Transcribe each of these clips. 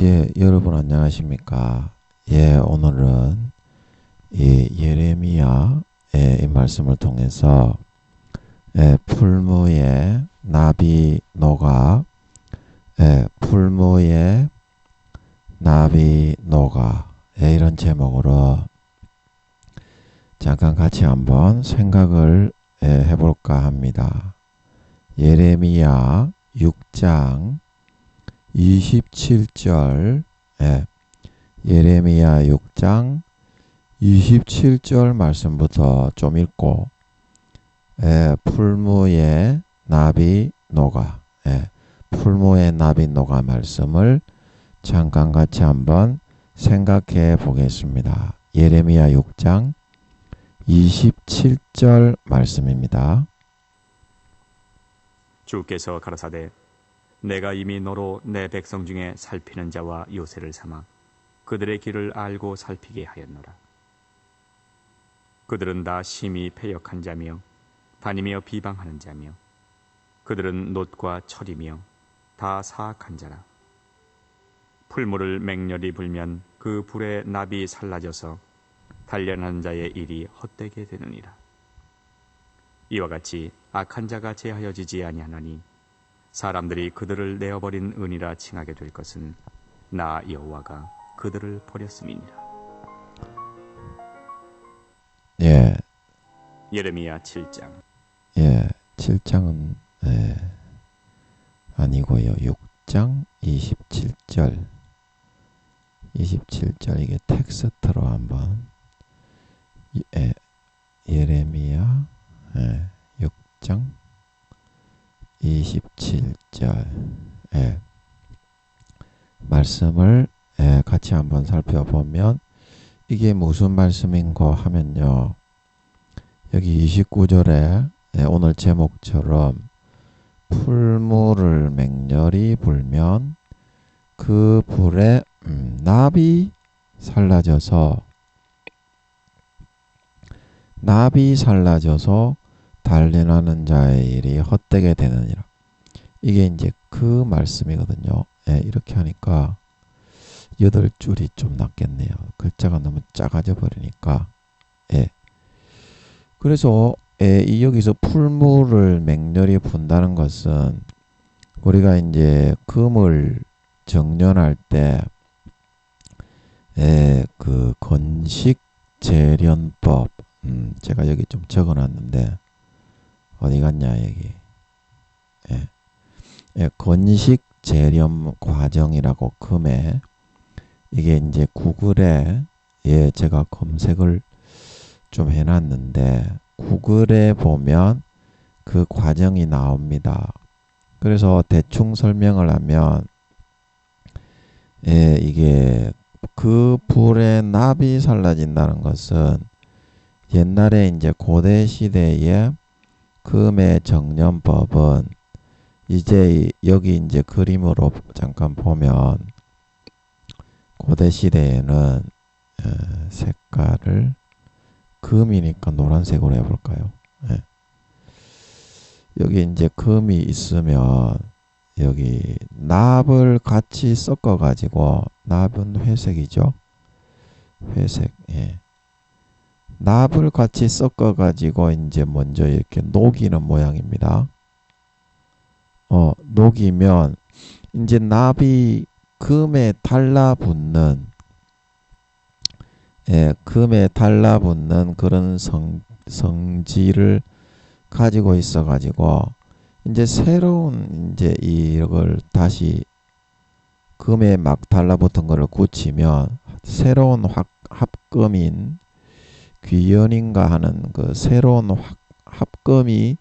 예, 여러분 안녕하십니까? 예, 오늘은 예레미야의 이 말씀을 통해서 풀무의 나비 노가, 풀무의 나비 노가, 이런 제목으로 잠깐 같이 한번 생각을 해볼까 합니다. 예레미야 6장 27절, 예레미야 6장 27절 말씀부터 좀 읽고, 풀무의 나비 노가, 풀무의 나비 노가 말씀을 잠깐 같이 한번 생각해 보겠습니다. 예레미야 6장 27절 말씀입니다. 주께서 가라사대 내가 이미 너로 내 백성 중에 살피는 자와 요새를 삼아 그들의 길을 알고 살피게 하였노라. 그들은 다 심히 패역한 자며 다니며 비방하는 자며 그들은 놋과 철이며 다 사악한 자라. 풀무를 맹렬히 불면 그 불에 납이 살라져서 단련하는 자의 일이 헛되게 되느니라. 이와 같이 악한 자가 제하여지지 아니하나니 사람들이 그들을 내어버린 은이라 칭하게 될 것은 나 여호와가 그들을 버렸음이니라. 예, 예레미야 7장. 7장은 아니고요. 6장 27절. 27절 이게 텍스트로 한번 예레미야 6장 27절 말씀을 같이 한번 살펴보면 이게 무슨 말씀인고 하면요. 여기 29절에 오늘 제목처럼 풀무를 맹렬히 불면 그 불에 납이 살라져서 단련하는 자의 일이 헛되게 되느니라. 이게 이제 그 말씀이거든요. 이렇게 하니까 8줄이 좀 낫겠네요. 글자가 너무 작아져 버리니까. 그래서 여기서 풀무를 맹렬히 분다는 것은 우리가 이제 금을 정련할 때 그 건식 재련법, 제가 여기 좀 적어놨는데 어디 갔냐 여기. 건식 재련 과정이라고 금에 이게 이제 구글에 제가 검색을 좀 해놨는데 구글에 보면 그 과정이 나옵니다. 그래서 대충 설명을 하면 이게 그 불에 납이 살라진다는 것은 옛날에 이제 고대 시대의 금의 정련법은 이제 여기 이제 그림으로 잠깐 보면 고대 시대에는 색깔을 금이니까 노란색으로 해볼까요? 여기 이제 금이 있으면 여기 납을 같이 섞어 가지고, 납은 회색이죠. 회색. 납을 같이 섞어 가지고 이제 먼저 이렇게 녹이는 모양입니다. 녹이면 이제 납이 금에 달라붙는 그런 성질을 가지고 있어 가지고 이제 새로운 이제 이걸 다시 금에 막 달라붙은 거를 굳히면 새로운 합금인 귀연인가 하는 그 새로운 합금이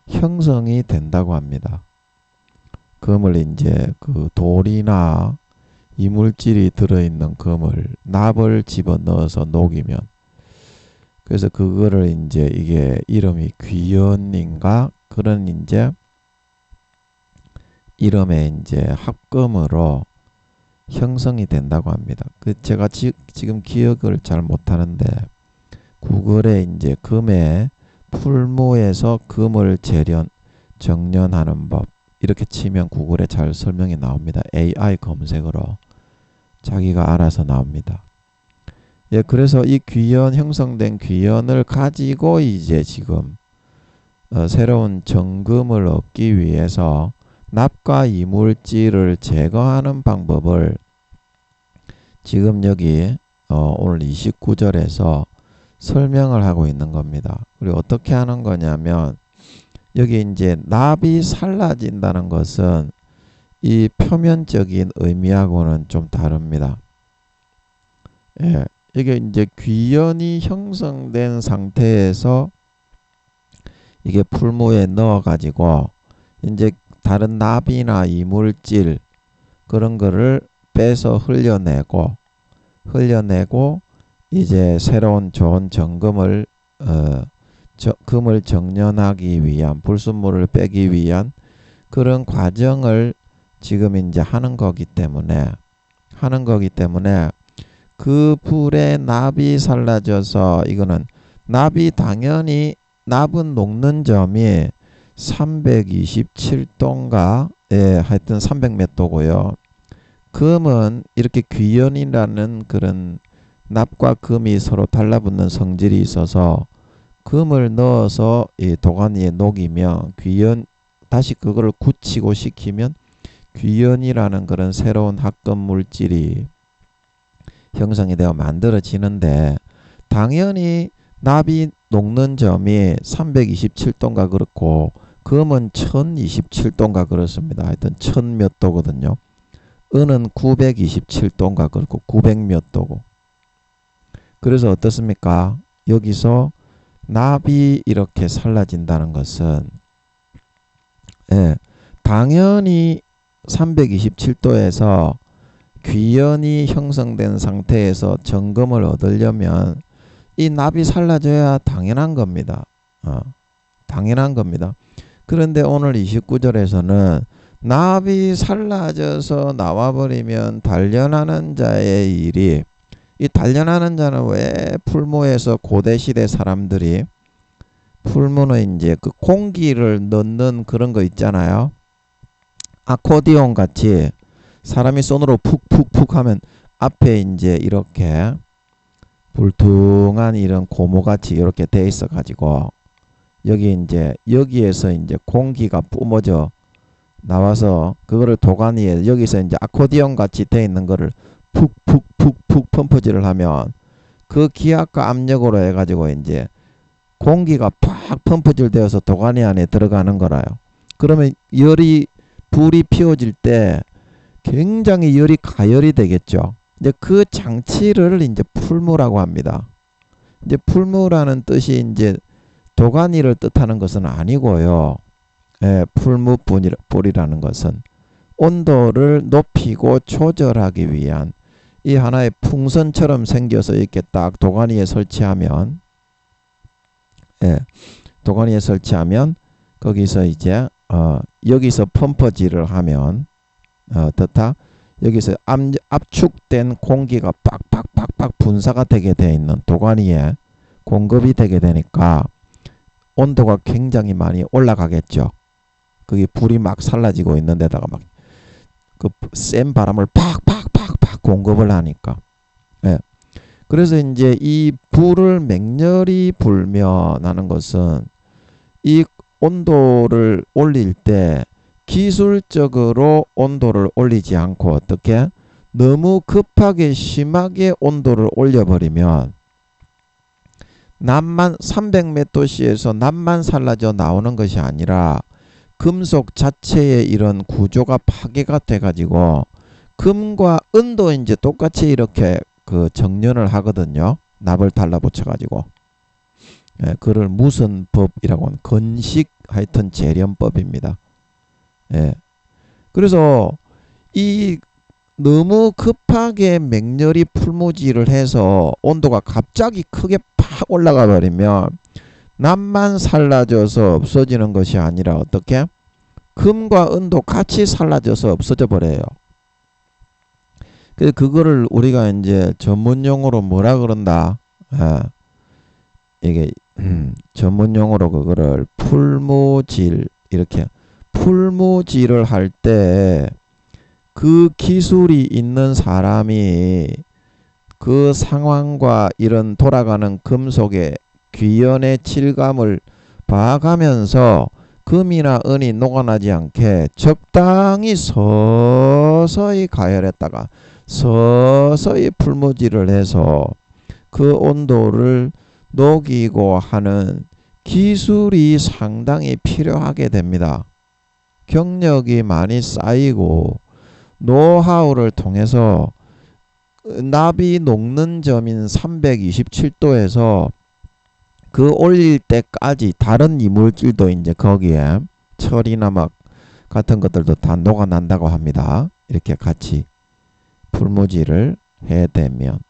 형성이 된다고 합니다. 금을 이제 그 돌이나 이물질이 들어있는 금을 납을 집어넣어서 녹이면, 그래서 그거를 이제 이게 이름이 귀연인가 그런 이제 이름의 이제 합금으로 형성이 된다고 합니다. 제가 지금 기억을 잘 못하는데 구글에 이제 금의 풀무에서 금을 정련하는 법 이렇게 치면 구글에 잘 설명이 나옵니다. AI 검색으로 자기가 알아서 나옵니다. 예, 그래서 이 귀연, 형성된 귀연을 가지고 이제 지금 새로운 정금을 얻기 위해서 납과 이물질을 제거하는 방법을 지금 여기 오늘 29절에서 설명을 하고 있는 겁니다. 그리고 어떻게 하는 거냐면 여기 이제 납이 살라진다는 것은 이 표면적인 의미하고는 좀 다릅니다. 예, 이게 이제 귀연이 형성된 상태에서 이게 풀무에 넣어 가지고 이제 다른 납이나 이물질 그런 거를 빼서 흘려내고 이제 새로운 좋은 정금을 금을 정련하기 위한 불순물을 빼기 위한 그런 과정을 지금 이제 하는 거기 때문에 그 불에 납이 살라져서 이거는 납이 당연히 납은 녹는 점이 327도인가 예, 하여튼 300몇 도고요. 금은 이렇게 귀연이라는 그런 납과 금이 서로 달라붙는 성질이 있어서 금을 넣어서 이 도가니에 녹이면 귀연 다시 그거를 굳히고 식히면 귀연이라는 그런 새로운 합금 물질이 형성이 되어 만들어지는데 당연히 납이 녹는 점이 327도인가 그렇고 금은 1027도인가 그렇습니다. 하여튼 1000몇 도거든요. 은은 927도인가 그렇고 900몇 도고. 그래서 어떻습니까? 여기서 납이 이렇게 살라진다는 것은 예, 당연히 327도에서 귀연이 형성된 상태에서 정금을 얻으려면 이 납이 살라져야 당연한 겁니다. 당연한 겁니다. 그런데 오늘 29절에서는 납이 살라져서 나와버리면 단련하는 자의 일이 이 단련하는 자는 왜 풀무에서 고대시대 사람들이 풀무는 이제 그 공기를 넣는 그런 거 있잖아요. 아코디온 같이 사람이 손으로 푹푹푹 하면 앞에 이제 이렇게 불퉁한 이런 고무같이 이렇게 돼 있어 가지고 여기에서 이제 공기가 뿜어져 나와서 그거를 도가니에 여기서 이제 아코디온 같이 돼 있는 거를 푹푹푹푹 펌프질을 하면 그 기압과 압력으로 해가지고 이제 공기가 팍 펌프질 되어서 도가니 안에 들어가는 거라요. 그러면 불이 피워질 때 굉장히 열이 가열이 되겠죠. 이제 그 장치를 이제 풀무라고 합니다. 이제 풀무라는 뜻이 이제 도가니를 뜻하는 것은 아니고요. 예, 풀무불이라는 것은 온도를 높이고 조절하기 위한 이 하나의 풍선처럼 생겨서 이렇게 딱 도가니에 설치하면 거기서 이제 여기서 펌퍼질을 하면 어떻다? 여기서 압축된 공기가 빡빡빡빡 분사가 되게 되어 있는 도가니에 공급이 되게 되니까 온도가 굉장히 많이 올라가겠죠. 그게 불이 막 살라지고 있는 데다가 막 그 센 바람을 팍팍팍팍 공급을 하니까. 예. 그래서 이제 이 불을 맹렬히 불면 하는 것은 이 온도를 올릴 때 기술적으로 온도를 올리지 않고 어떻게 너무 급하게 심하게 온도를 올려버리면 납만 300몇 도씨에서 납만 살라져 나오는 것이 아니라 금속 자체의 이런 구조가 파괴가 돼가지고 금과 은도 이제 똑같이 이렇게 그 정련을 하거든요. 납을 달라붙여가지고. 예, 그걸 무슨 법이라고 하는 건식 하여튼 재련법입니다. 예. 그래서 이 너무 급하게 맹렬히 풀무질을 해서 온도가 갑자기 크게 팍 올라가 버리면 납만 살라져서 없어지는 것이 아니라 어떻게? 금과 은도 같이 살라져서 없어져 버려요. 그래서 그거를 우리가 이제 전문용어로 뭐라 그런다? 이게 전문용어로 그거를 풀무질 이렇게 풀무질을 할 때 그 기술이 있는 사람이 그 상황과 이런 돌아가는 금속의 귀연의 질감을 봐가면서 금이나 은이 녹아나지 않게 적당히 서서히 가열했다가 서서히 풀무질을 해서 그 온도를 녹이고 하는 기술이 상당히 필요하게 됩니다. 경력이 많이 쌓이고 노하우를 통해서 납이 녹는 점인 327도에서 그 올릴 때까지 다른 이물질도 이제 거기에 철이나 막 같은 것들도 다 녹아난다고 합니다. 이렇게 같이 풀무질을 해대면.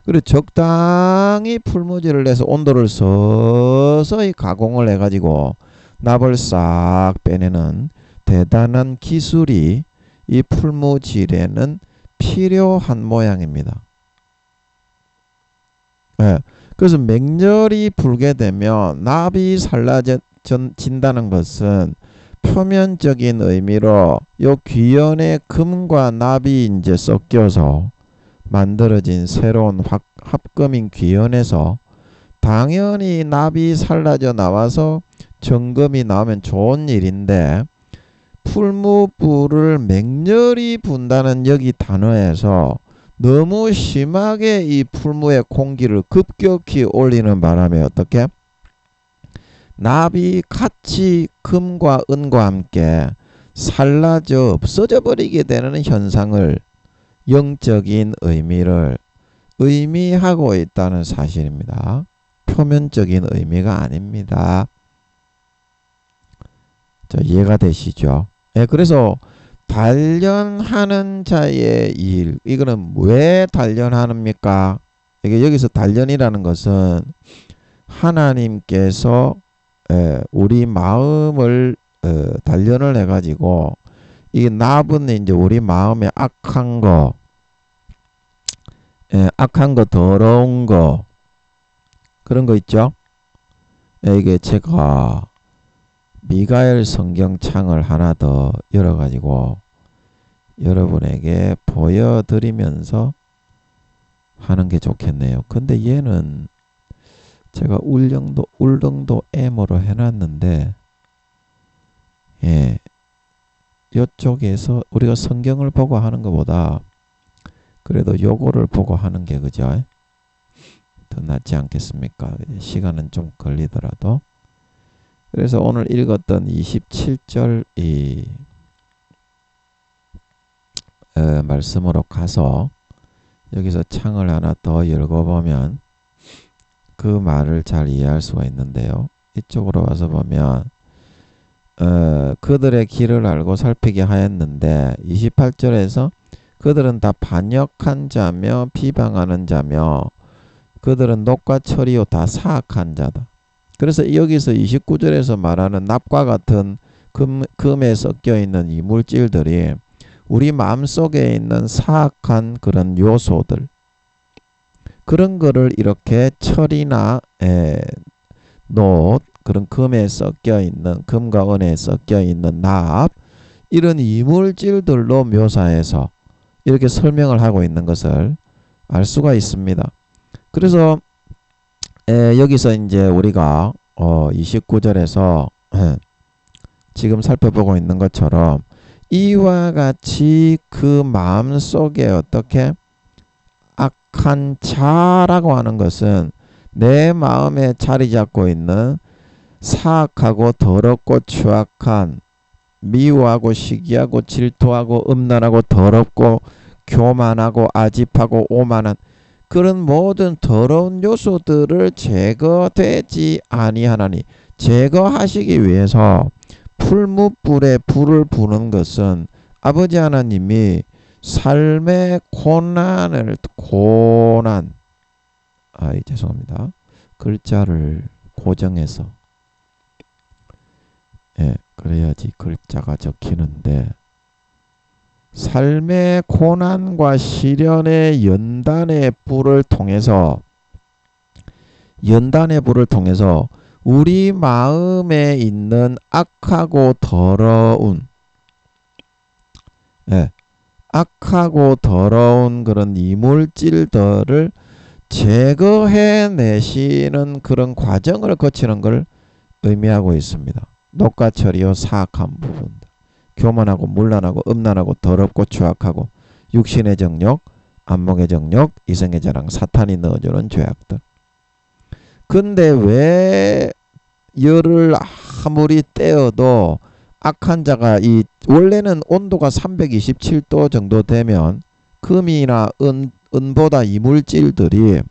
그리고 적당히 풀무질을 해서 온도를 서서히 가공을 해가지고 납을 싹 빼내는 대단한 기술이 이 풀무질에는 필요한 모양입니다. 예. 그래서 맹렬히 불게 되면 납이 살라진다는 것은 표면적인 의미로 요 귀연의 금과 납이 이제 섞여서 만들어진 새로운 합금인 귀연에서 당연히 납이 살라져 나와서 정금이 나오면 좋은 일인데 풀무불을 맹렬히 분다는 여기 단어에서 너무 심하게 이 풀무의 공기를 급격히 올리는 바람에 어떻게? 납이 같이 금과 은과 함께 살라져 없어져 버리게 되는 현상을 영적인 의미를 의미하고 있다는 사실입니다. 표면적인 의미가 아닙니다. 자, 이해가 되시죠? 예, 그래서 단련하는 자의 일, 이거는 왜 단련하십니까? 이게 여기서 단련이라는 것은 하나님께서 우리 마음을 단련을 해가지고 이 납은 이제 우리 마음에 악한 거, 더러운 거 그런 거 있죠? 이게 제가 미가엘 성경창을 하나 더 열어가지고 여러분에게 보여드리면서 하는 게 좋겠네요. 근데 얘는 제가 울릉도 M으로 해놨는데, 예, 이쪽에서 우리가 성경을 보고 하는 것보다 그래도 요거를 보고 하는 게 그죠? 더 낫지 않겠습니까? 시간은 좀 걸리더라도. 그래서 오늘 읽었던 27절 이 말씀으로 가서 여기서 창을 하나 더 읽어보면 그 말을 잘 이해할 수가 있는데요. 이쪽으로 와서 보면 그들의 길을 알고 살피게 하였는데 28절에서 그들은 다 반역한 자며 비방하는 자며 그들은 녹과 철이요 다 사악한 자다. 그래서 여기서 29절에서 말하는 납과 같은 금에 섞여 있는 이 물질들이 우리 마음속에 있는 사악한 그런 요소들, 그런 거를 이렇게 철이나 놋, 그런 금에 섞여 있는, 금과 은에 섞여 있는 납, 이런 이물질들로 묘사해서 이렇게 설명을 하고 있는 것을 알 수가 있습니다. 그래서 여기서 이제 우리가 29절에서 지금 살펴보고 있는 것처럼 이와 같이 그 마음 속에 어떻게 악한 자라고 하는 것은 내 마음에 자리 잡고 있는 사악하고 더럽고 추악한, 미워하고 시기하고 질투하고 음란하고 더럽고 교만하고 아집하고 오만한 그런 모든 더러운 요소들을 제거되지 아니하나니, 제거하시기 위해서 풀무불에 불을 부는 것은 아버지 하나님이 삶의 죄송합니다. 글자를 고정해서 그래야지 글자가 적히는데, 삶의 고난과 시련의 연단의 불을 통해서 우리 마음에 있는 악하고 더러운 예, 악하고 더러운 그런 이물질들을 제거해내시는 그런 과정을 거치는 걸 의미하고 있습니다. 녹과철이요 사악한 부분들, 교만하고 문란하고 음란하고 더럽고 추악하고 육신의 정욕, 안목의 정욕, 이성의 자랑, 사탄이 넣어주는 죄악들. 근데 왜 열을 아무리 떼어도 악한 자가 원래는 온도가 327도 정도 되면 금이나 은보다 이물질들이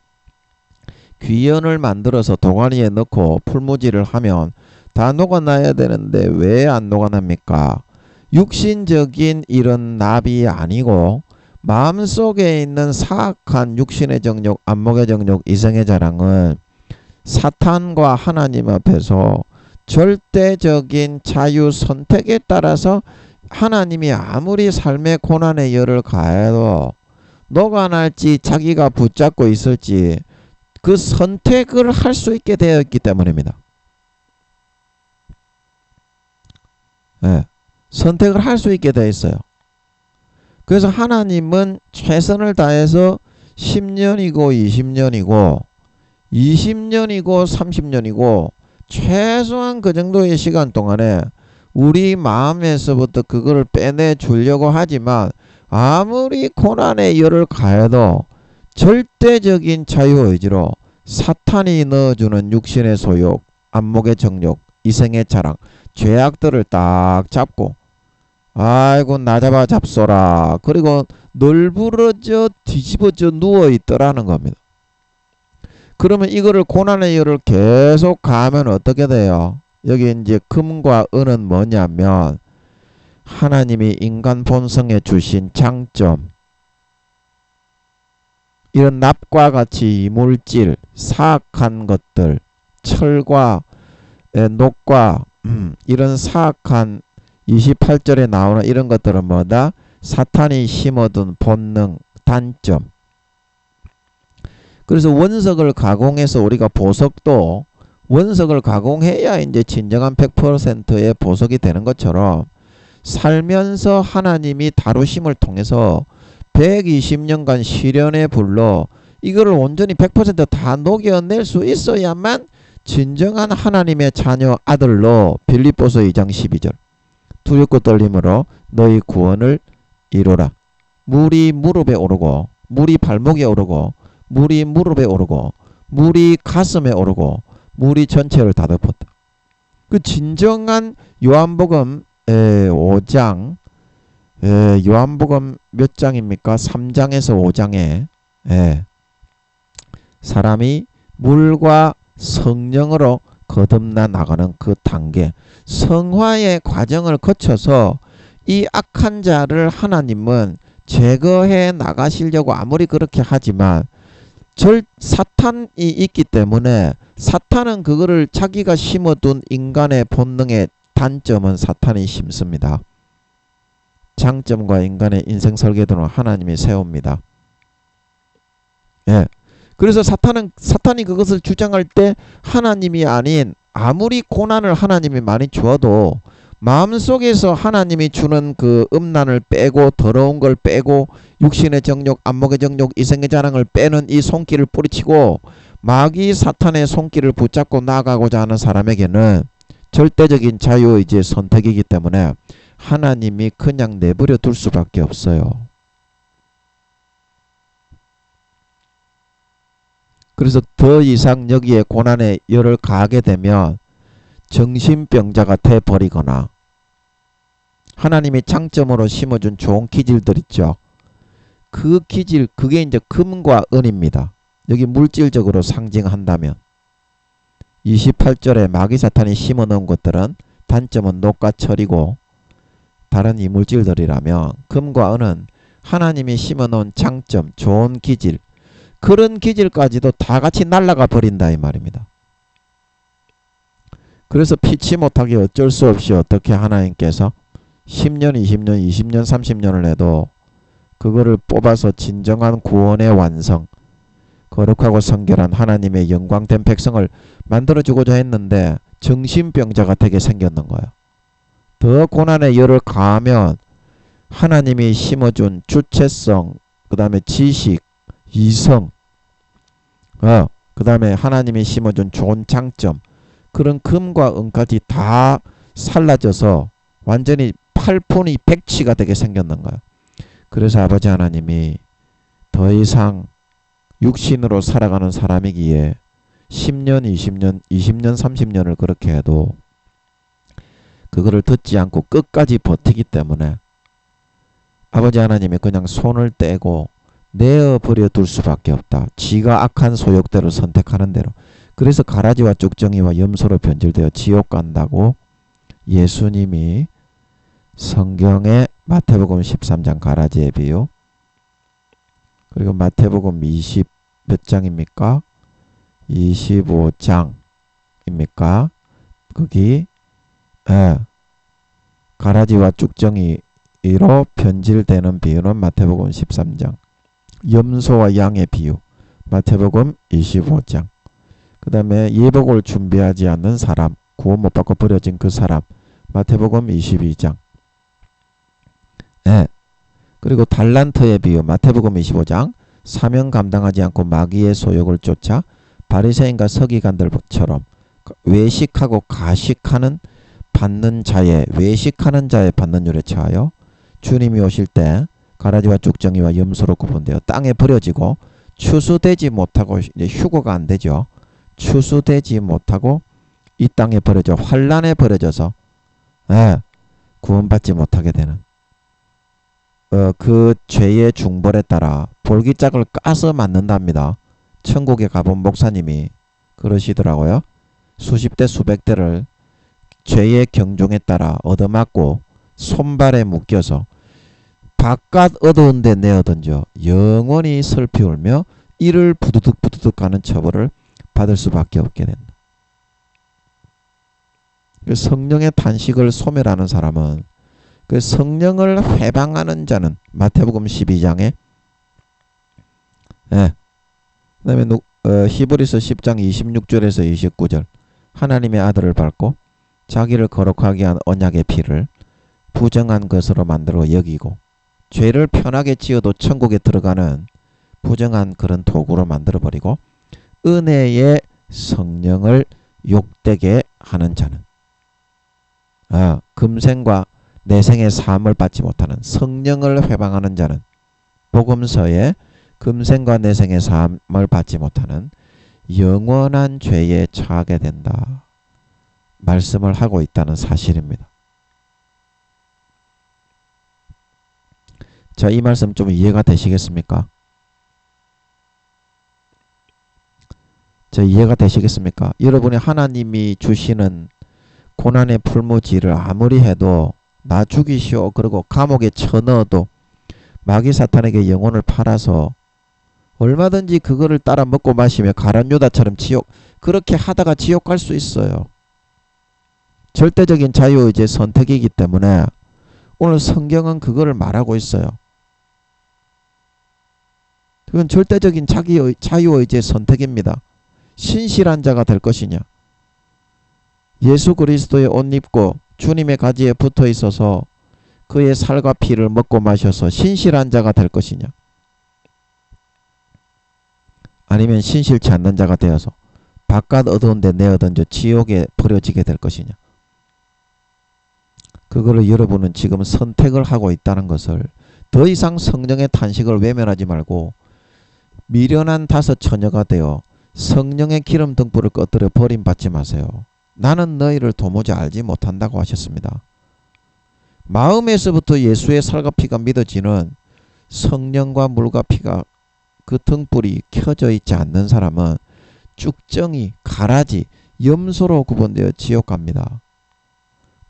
귀연을 만들어서 도가니에 넣고 풀무질을 하면 다 녹아나야 되는데 왜 안 녹아납니까? 육신적인 이런 납이 아니고 마음속에 있는 사악한 육신의 정욕, 안목의 정욕, 이성의 자랑은 사탄과 하나님 앞에서 절대적인 자유 선택에 따라서 하나님이 아무리 삶의 고난의 열을 가해도 녹아날지 자기가 붙잡고 있을지 그 선택을 할 수 있게 되어 있기 때문입니다. 네, 선택을 할 수 있게 되어 있어요. 그래서 하나님은 최선을 다해서 10년이고 20년이고 20년이고 30년이고 최소한 그 정도의 시간 동안에 우리 마음에서부터 그거를 빼내 주려고 하지만 아무리 고난의 열을 가해도 절대적인 자유의지로 사탄이 넣어주는 육신의 소욕, 안목의 정욕, 이성의 자랑, 죄악들을 딱 잡고 아이고 나 잡아 잡소라 그리고 널브러져 뒤집어져 누워있더라는 겁니다. 그러면 이거를 고난의 열을 계속 가하면 어떻게 돼요? 여기 이제 금과 은은 뭐냐면 하나님이 인간 본성에 주신 장점, 이런 납과 같이 이물질, 사악한 것들, 철과 녹과 이런 사악한 28절에 나오는 이런 것들은 뭐다? 사탄이 심어둔 본능, 단점. 그래서 원석을 가공해서 우리가 보석도 원석을 가공해야 이제 진정한 100%의 보석이 되는 것처럼 살면서 하나님이 다루심을 통해서 120년간 시련의 불로 이거를 온전히 100% 다 녹여낼 수 있어야만 진정한 하나님의 자녀 아들로 빌립보서 2장 12절 두렵고 떨림으로 너희 구원을 이루라. 물이 무릎에 오르고 물이 발목에 오르고 물이 무릎에 오르고 물이 가슴에 오르고 물이 전체를 다 덮었다. 그 진정한 요한복음 5장 요한복음 몇 장입니까? 3장에서 5장에 사람이 물과 성령으로 거듭나 나가는 그 단계, 성화의 과정을 거쳐서 이 악한 자를 하나님은 제거해 나가시려고 아무리 그렇게 하지만 사탄이 있기 때문에 사탄은 그거를 자기가 심어둔 인간의 본능의 단점은 사탄이 심습니다. 장점과 인간의 인생 설계도는 하나님이 세웁니다. 그래서 사탄이 그것을 주장할 때 하나님이 아닌 아무리 고난을 하나님이 많이 주어도 마음속에서 하나님이 주는 그 음란을 빼고 더러운 걸 빼고 육신의 정욕, 안목의 정욕, 이성의 자랑을 빼는 이 손길을 뿌리치고 마귀 사탄의 손길을 붙잡고 나아가고자 하는 사람에게는 절대적인 자유의지의 선택이기 때문에 하나님이 그냥 내버려 둘 수밖에 없어요. 그래서 더 이상 여기에 고난의 열을 가하게 되면 정신병자가 돼버리거나 하나님이 장점으로 심어준 좋은 기질들 있죠. 그 기질, 그게 이제 금과 은입니다. 여기 물질적으로 상징한다면 28절에 마귀 사탄이 심어놓은 것들은 단점은 녹과 철이고 다른 이물질들이라면 금과 은은 하나님이 심어놓은 장점, 좋은 기질, 그런 기질까지도 다 같이 날아가 버린다 이 말입니다. 그래서 피치 못하게 어쩔 수 없이 어떻게 하나님께서 10년, 20년, 20년, 30년을 해도 그거를 뽑아서 진정한 구원의 완성, 거룩하고 성결한 하나님의 영광된 백성을 만들어주고자 했는데 정신병자가 되게 생겼는 거예요. 더 고난의 열을 가하면 하나님이 심어준 주체성, 그 다음에 지식, 이성, 그 다음에 하나님이 심어준 좋은 장점, 그런 금과 은까지 다 살라져서 완전히 팔폰이 백치가 되게 생겼는 거야. 그래서 아버지 하나님이 더 이상 육신으로 살아가는 사람이기에 10년, 20년, 20년, 30년을 그렇게 해도 그거를 듣지 않고 끝까지 버티기 때문에 아버지 하나님이 그냥 손을 떼고 내어버려 둘 수밖에 없다. 지가 악한 소욕대로 선택하는 대로. 그래서 가라지와 쭉정이와 염소로 변질되어 지옥 간다고 예수님이 성경의 마태복음 13장 가라지의 비유, 그리고 마태복음 20 몇 장입니까? 25장입니까? 거기 가라지와 쭉정이로 변질되는 비유는 마태복음 13장, 염소와 양의 비유 마태복음 25장, 그 다음에 예복을 준비하지 않는 사람, 구원 못 받고 버려진 그 사람 마태복음 22장, 그리고 달란트의 비유 마태복음 25장, 사명 감당하지 않고 마귀의 소욕을 쫓아 바리새인과 서기관들처럼 외식하고 가식하는 받는 자의, 외식하는 자의 받는 율에 처하여 주님이 오실 때 가라지와 쭉정이와 염소로 구분되어 땅에 버려지고 추수되지 못하고, 이제 휴거가 안 되죠. 추수되지 못하고 이 땅에 버려져 환란에 버려져서 구원받지 못하게 되는 그 죄의 중벌에 따라 볼기짝을 까서 맞는답니다. 천국에 가본 목사님이 그러시더라고요. 수십 대 수백 대를 죄의 경종에 따라 얻어맞고 손발에 묶여서 바깥 어두운 데 내어던져 영원히 슬피 울며 이를 부두둑 부두둑 가는 처벌을 받을 수밖에 없게 된다. 그 성령의 탄식을 소멸하는 사람은, 그 성령을 회방하는 자는 마태복음 12장에 그 다음에 히브리서 10장 26절에서 29절 하나님의 아들을 밟고 자기를 거룩하게 한 언약의 피를 부정한 것으로 만들어 여기고 죄를 편하게 지어도 천국에 들어가는 부정한 그런 도구로 만들어버리고 은혜의 성령을 욕되게 하는 자는, 금생과 내생의 사함을 받지 못하는, 성령을 회방하는 자는 복음서에 금생과 내생의 사함을 받지 못하는 영원한 죄에 처하게 된다 말씀을 하고 있다는 사실입니다. 자, 이 말씀 좀 이해가 되시겠습니까? 자, 이해가 되시겠습니까? 여러분이 하나님이 주시는 고난의 풀무지를 아무리 해도 나 죽이시오 그러고 감옥에 쳐넣어도 마귀 사탄에게 영혼을 팔아서 얼마든지 그거를 따라 먹고 마시며 가룟 유다처럼 지옥, 그렇게 하다가 지옥 갈 수 있어요. 절대적인 자유의지의 선택이기 때문에 오늘 성경은 그거를 말하고 있어요. 그건 절대적인 자유의지의 선택입니다. 신실한 자가 될 것이냐, 예수 그리스도의 옷 입고 주님의 가지에 붙어 있어서 그의 살과 피를 먹고 마셔서 신실한 자가 될 것이냐, 아니면 신실치 않는 자가 되어서 바깥 어두운 데 내어던져 지옥에 버려지게 될 것이냐. 그거를 여러분은 지금 선택을 하고 있다는 것을, 더 이상 성령의 탄식을 외면하지 말고 미련한 다섯 처녀가 되어 성령의 기름 등불을 꺼뜨려 버림받지 마세요. 나는 너희를 도무지 알지 못한다고 하셨습니다. 마음에서부터 예수의 살과 피가 믿어지는 성령과 물과 피가 그 등불이 켜져 있지 않는 사람은 쭉정이, 가라지, 염소로 구분되어 지옥 갑니다.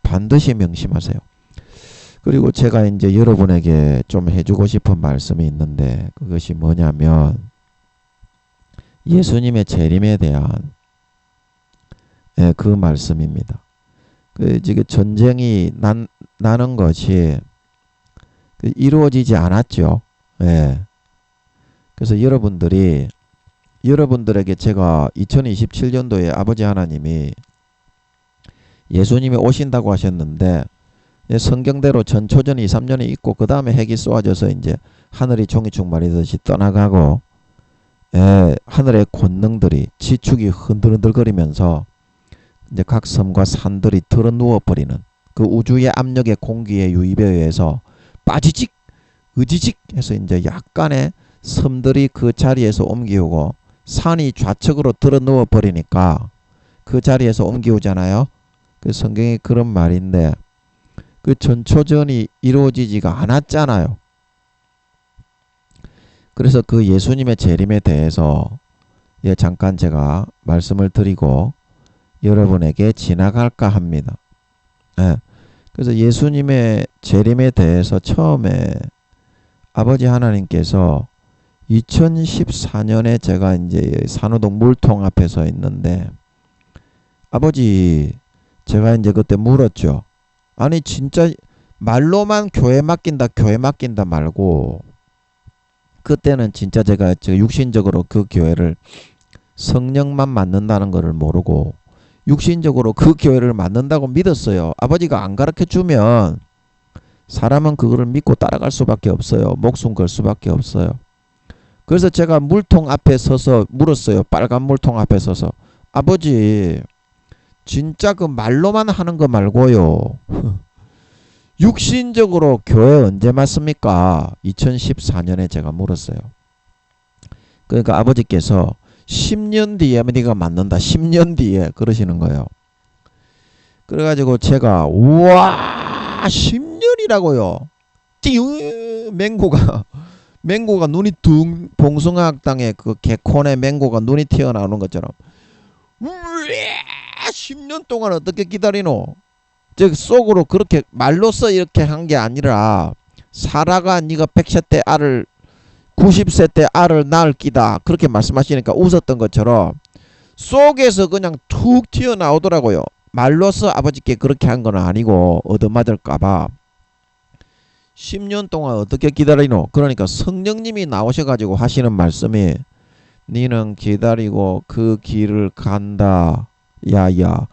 반드시 명심하세요. 그리고 제가 이제 여러분에게 좀 해주고 싶은 말씀이 있는데, 그것이 뭐냐면 예수님의 재림에 대한 그 말씀입니다. 지금 전쟁이 나는 것이 이루어지지 않았죠. 그래서 여러분들에게 제가 2027년도에 아버지 하나님이 예수님이 오신다고 하셨는데 성경대로 전초전 2, 3년이 있고 그 다음에 핵이 쏘아져서 이제 하늘이 종이축 말이듯이 떠나가고 하늘의 권능들이 지축이 흔들흔들거리면서 이제 각 섬과 산들이 드러누워 버리는 그 우주의 압력의 공기의 유입에 의해서 빠지직 의지직 해서 이제 약간의 섬들이 그 자리에서 옮기우고 산이 좌측으로 드러누워 버리니까 그 자리에서 옮기우잖아요. 그 성경이 그런 말인데 그 전초전이 이루어지지가 않았잖아요. 그래서 그 예수님의 재림에 대해서 잠깐 제가 말씀을 드리고 여러분에게 지나갈까 합니다. 그래서 예수님의 재림에 대해서 처음에 아버지 하나님께서 2014년에 제가 이제 산호동 물통 앞에 서 있는데 아버지 제가 이제 그때 물었죠. 아니 진짜 말로만 교회 맡긴다 말고 그때는 진짜 제가 육신적으로 그 교회를 성령만 맡는다는 것을 모르고 육신적으로 그 교회를 맡는다고 믿었어요. 아버지가 안 가르쳐 주면 사람은 그거를 믿고 따라갈 수밖에 없어요. 목숨 걸 수밖에 없어요. 그래서 제가 물통 앞에 서서 물었어요. 빨간 물통 앞에 서서 아버지 진짜 그 말로만 하는 거 말고요. 육신적으로 교회 언제 맞습니까? 2014년에 제가 물었어요. 그러니까 아버지께서 10년 뒤에 네가 맞는다. 10년 뒤에 그러시는 거예요. 그래가지고 제가 우와 10년이라고요. 맹고가 눈이 둥 봉숭아학당에 그 개콘의 맹고가 눈이 튀어나오는 것처럼 우와 10년 동안 어떻게 기다리노? 즉 속으로 그렇게 말로써 이렇게 한 게 아니라 사라가 네가 100세 때 알을 90세 때 알을 낳을 끼다 그렇게 말씀하시니까 웃었던 것처럼 속에서 그냥 툭 튀어나오더라고요. 말로써 아버지께 그렇게 한 건 아니고 얻어맞을까봐 10년 동안 어떻게 기다리노? 그러니까 성령님이 나오셔가지고 하시는 말씀이 니는 기다리고 그 길을 간다 야야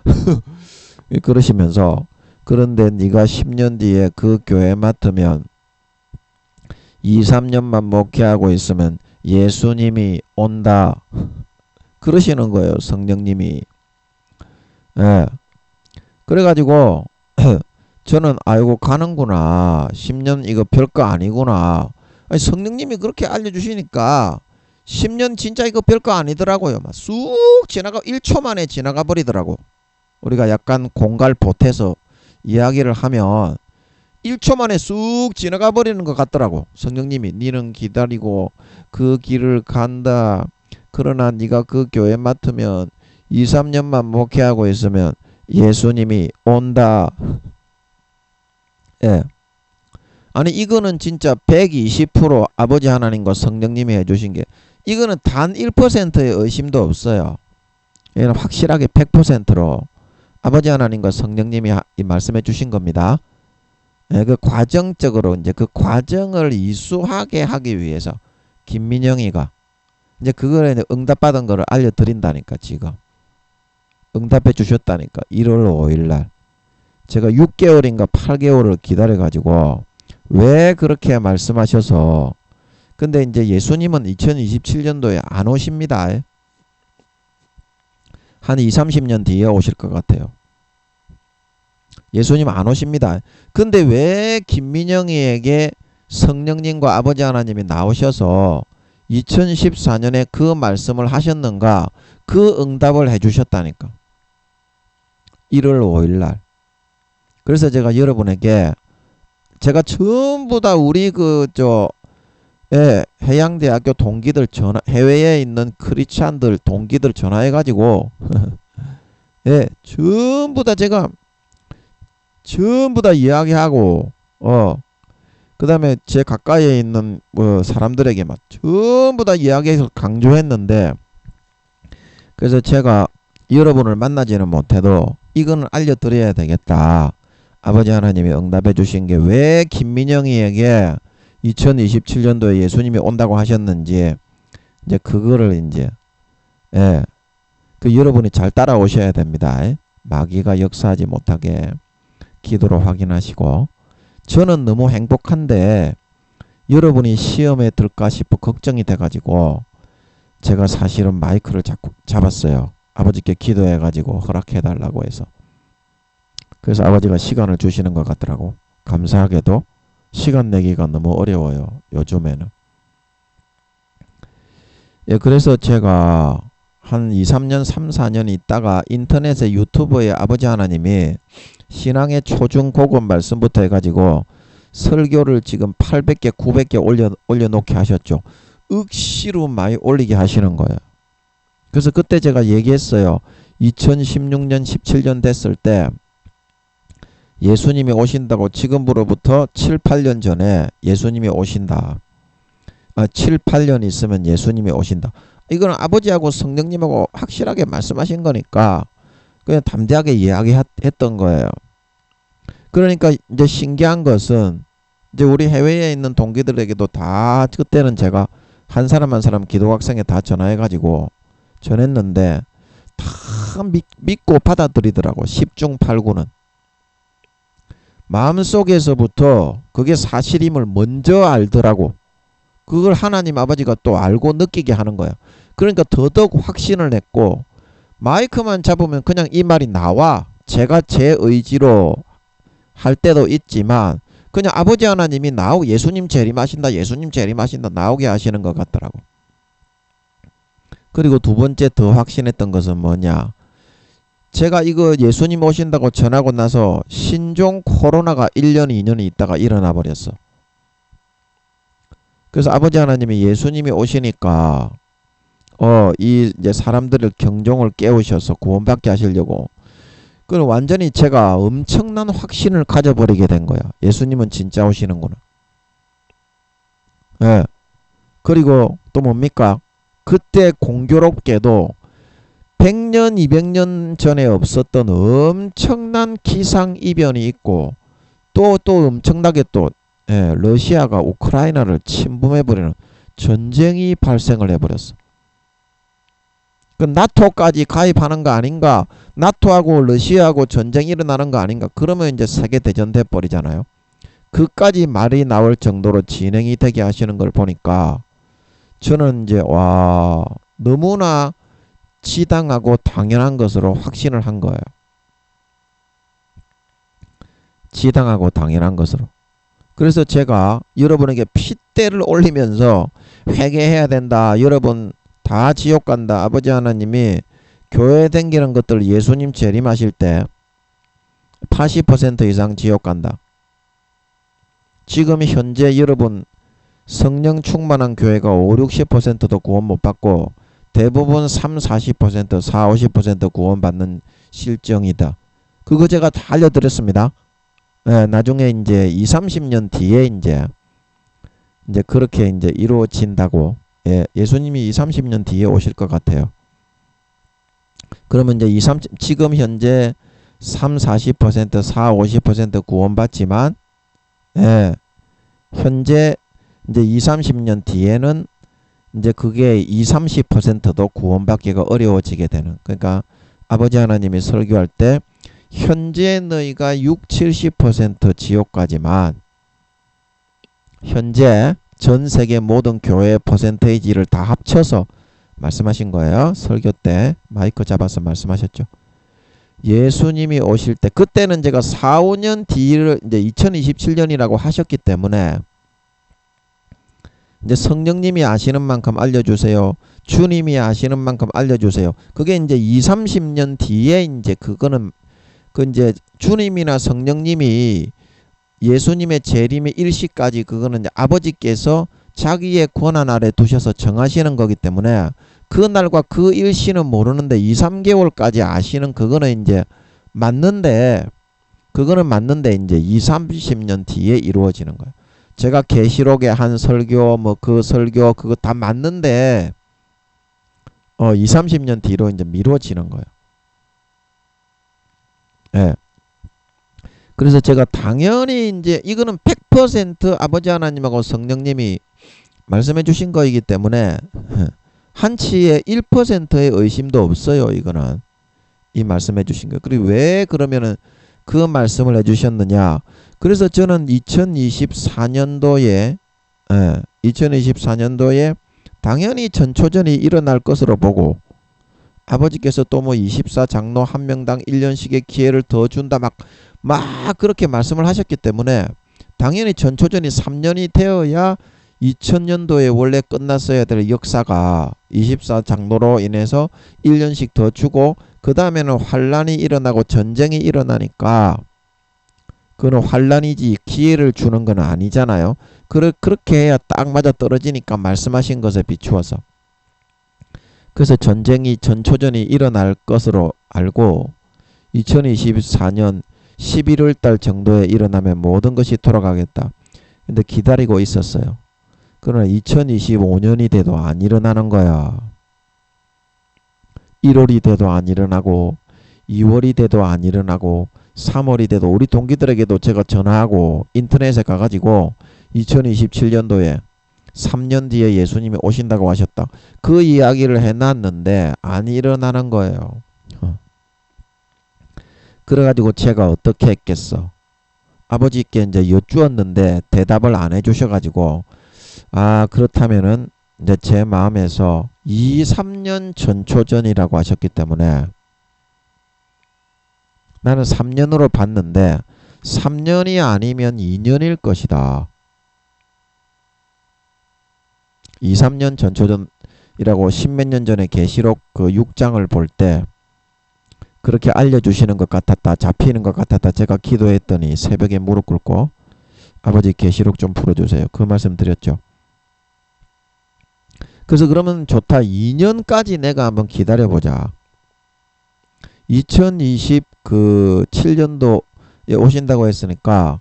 그러시면서 그런데 네가 10년 뒤에 그 교회 맡으면 2, 3년만 목회하고 있으면 예수님이 온다 그러시는 거예요. 성령님이. 그래가지고 저는 아이고 가는구나 10년 이거 별거 아니구나. 아니, 성령님이 그렇게 알려주시니까 10년 진짜 이거 별거 아니더라고요. 막 쑥 지나가 1초 만에 지나가 버리더라고. 우리가 약간 공갈 보태서 이야기를 하면 1초 만에 쑥 지나가 버리는 것 같더라고. 성령님이 니는 기다리고 그 길을 간다. 그러나 네가 그 교회 맡으면 2, 3년만 목회하고 있으면 예수님이 온다. 아니 이거는 진짜 120% 아버지 하나님과 성령님이 해주신 게 이거는 단 1%의 의심도 없어요. 얘는 확실하게 100%로 아버지 하나님과 성령님이 말씀해 주신 겁니다. 그 과정적으로 이제 그 과정을 이수하게 하기 위해서 김민영이가 이제 그거에 응답받은 거를 알려드린다니까. 지금 응답해 주셨다니까. 1월 5일날 제가 6개월인가 8개월을 기다려가지고 왜 그렇게 말씀하셔서 근데 이제 예수님은 2027년도에 안 오십니다. 한 2, 30년 뒤에 오실 것 같아요. 예수님 안 오십니다. 근데 왜 김민영이에게 성령님과 아버지 하나님이 나오셔서 2014년에 그 말씀을 하셨는가? 그 응답을 해주셨다니까. 1월 5일날. 그래서 제가 여러분에게 제가 전부 다 우리 해양대학교 동기들 해외에 있는 크리스찬들 동기들 전화해가지고 전부 다 제가 전부 다 이야기하고 그 다음에 제 가까이에 있는 사람들에게 막 전부 다 이야기해서 강조했는데 그래서 제가 여러분을 만나지는 못해도 이거는 알려드려야 되겠다. 아버지 하나님이 응답해 주신 게 왜 김민영이에게 2027년도에 예수님이 온다고 하셨는지 이제 그거를 이제 그 여러분이 잘 따라오셔야 됩니다. 마귀가 역사하지 못하게. 기도로 확인하시고, 저는 너무 행복한데 여러분이 시험에 들까 싶어 걱정이 돼가지고 제가 사실은 마이크를 자꾸 잡았어요. 아버지께 기도해가지고 허락해달라고 해서. 그래서 아버지가 시간을 주시는 것 같더라고. 감사하게도 시간 내기가 너무 어려워요, 요즘에는. 예, 그래서 제가 한 2, 3년, 3, 4년 있다가 인터넷에 유튜브에 아버지 하나님이 신앙의 초중 고급 말씀부터 해가지고 설교를 지금 800개, 900개 올려놓게 하셨죠. 억시로 많이 올리게 하시는 거예요. 그래서 그때 제가 얘기했어요. 2016년, 17년 됐을 때 예수님이 오신다고, 지금으로부터 7, 8년 전에 예수님이 오신다. 7, 8년 있으면 예수님이 오신다. 이거는 아버지하고 성령님하고 확실하게 말씀하신 거니까 그냥 담대하게 이야기했던 거예요. 그러니까 이제 신기한 것은 이제 우리 해외에 있는 동기들에게도 다 그때는 제가 한 사람 한 사람 기도학생에 다 전화해가지고 전했는데 다 믿고 받아들이더라고. 10중 8구는. 마음속에서부터 그게 사실임을 먼저 알더라고. 그걸 하나님 아버지가 또 알고 느끼게 하는 거야. 그러니까 더더욱 확신을 냈고, 마이크만 잡으면 그냥 이 말이 나와. 제가 제 의지로 할 때도 있지만 그냥 아버지 하나님이 나오고 예수님 재림하신다, 예수님 재림하신다 나오게 하시는 것 같더라고. 그리고 두 번째 더 확신했던 것은 뭐냐, 제가 이거 예수님 오신다고 전하고 나서 신종 코로나가 1년 2년이 있다가 일어나 버렸어. 그래서 아버지 하나님이 예수님이 오시니까 이 이제 사람들을 경종을 깨우셔서 구원받게 하시려고, 그럼 완전히 제가 엄청난 확신을 가져버리게 된 거야. 예수님은 진짜 오시는구나. 예. 그리고 또 뭡니까? 그때 공교롭게도 100년, 200년 전에 없었던 엄청난 기상이변이 있고, 또 엄청나게 또 러시아가 우크라이나를 침범해버리는 전쟁이 발생을 해버렸어. 그 나토까지 가입하는 거 아닌가? 나토하고 러시아하고 전쟁이 일어나는 거 아닌가? 그러면 이제 세계대전 돼버리잖아요. 그까지 말이 나올 정도로 진행이 되게 하시는 걸 보니까 저는 이제 와, 너무나 지당하고 당연한 것으로 확신을 한 거예요. 지당하고 당연한 것으로. 그래서 제가 여러분에게 핏대를 올리면서 회개해야 된다, 여러분 다 지옥 간다, 아버지 하나님이 교회 댕기는 것들 예수님 재림하실 때 80% 이상 지옥 간다. 지금 현재 여러분 성령 충만한 교회가 5, 60%도 구원 못 받고 대부분 3, 40%, 4, 50% 구원 받는 실정이다. 그거 제가 다 알려드렸습니다. 예, 나중에 이제 20, 30년 뒤에 이제 그렇게 이제 이루어진다고. 예, 예수님이 20, 30년 뒤에 오실 것 같아요. 그러면 이제 지금 현재 3, 40%, 4, 50% 구원받지만, 예, 현재 이제 20, 30년 뒤에는 이제 그게 20, 30%도 구원받기가 어려워지게 되는. 그러니까 아버지 하나님이 설교할 때 현재 너희가 6, 70% 지옥 가지만 현재 전 세계 모든 교회의 퍼센테이지를 다 합쳐서 말씀하신 거예요. 설교 때 마이크 잡아서 말씀하셨죠. 예수님이 오실 때, 그때는 제가 4, 5년 뒤를 이제 2027년이라고 하셨기 때문에 이제 성령님이 아시는 만큼 알려주세요. 주님이 아시는 만큼 알려주세요. 그게 이제 20, 30년 뒤에 이제 그거는 이제 주님이나 성령님이 예수님의 재림의 일시까지 그거는 이제 아버지께서 자기의 권한 아래 두셔서 정하시는 거기 때문에 그 날과 그 일시는 모르는데 2, 3개월까지 아시는 그거는 이제 맞는데, 그거는 맞는데 이제 20, 30년 뒤에 이루어지는 거예요. 제가 계시록의 한 설교 뭐 그 설교 그거 다 맞는데 20, 30년 뒤로 이제 미뤄지는 거예요. 예. 그래서 제가 당연히 이제 이거는 100% 아버지 하나님하고 성령님이 말씀해 주신 거이기 때문에 한치의 1%의 의심도 없어요. 이거는 이 말씀해 주신 거. 그리고 왜 그러면은 그 말씀을 해주셨느냐. 그래서 저는 2024년도에 2024년도에 당연히 전초전이 일어날 것으로 보고, 아버지께서 또 뭐 24장로 한 명당 1년씩의 기회를 더 준다 막 그렇게 말씀을 하셨기 때문에 당연히 전초전이 3년이 되어야 2000년도에 원래 끝났어야 될 역사가 24장로로 인해서 1년씩 더 주고, 그 다음에는 환란이 일어나고 전쟁이 일어나니까 그는 환란이지 기회를 주는 건 아니잖아요. 그렇게 해야 딱 맞아 떨어지니까 말씀하신 것에 비추어서. 그래서 전초전이 일어날 것으로 알고 2024년 11월 달 정도에 일어나면 모든 것이 돌아가겠다. 근데 기다리고 있었어요. 그러나 2025년이 돼도 안 일어나는 거야. 1월이 돼도 안 일어나고 2월이 돼도 안 일어나고 3월이 돼도, 우리 동기들에게도 제가 전화하고 인터넷에 가가지고 2027년도에 3년 뒤에 예수님이 오신다고 하셨다. 그 이야기를 해놨는데 안 일어나는 거예요. 그래가지고 제가 어떻게 했겠어. 아버지께 이제 여쭈었는데 대답을 안 해주셔가지고, 그렇다면은 이제 제 마음에서 2, 3년 전초전이라고 하셨기 때문에 나는 3년으로 봤는데 3년이 아니면 2년일 것이다. 2, 3년 전초전이라고 십몇 년 전에 계시록 그 6장을 볼 때 그렇게 알려주시는 것 같았다. 잡히는 것 같았다. 제가 기도했더니 새벽에 무릎 꿇고 아버지 계시록 좀 풀어주세요. 그 말씀 드렸죠. 그래서 그러면 좋다. 2년까지 내가 한번 기다려보자. 2027년도에 오신다고 했으니까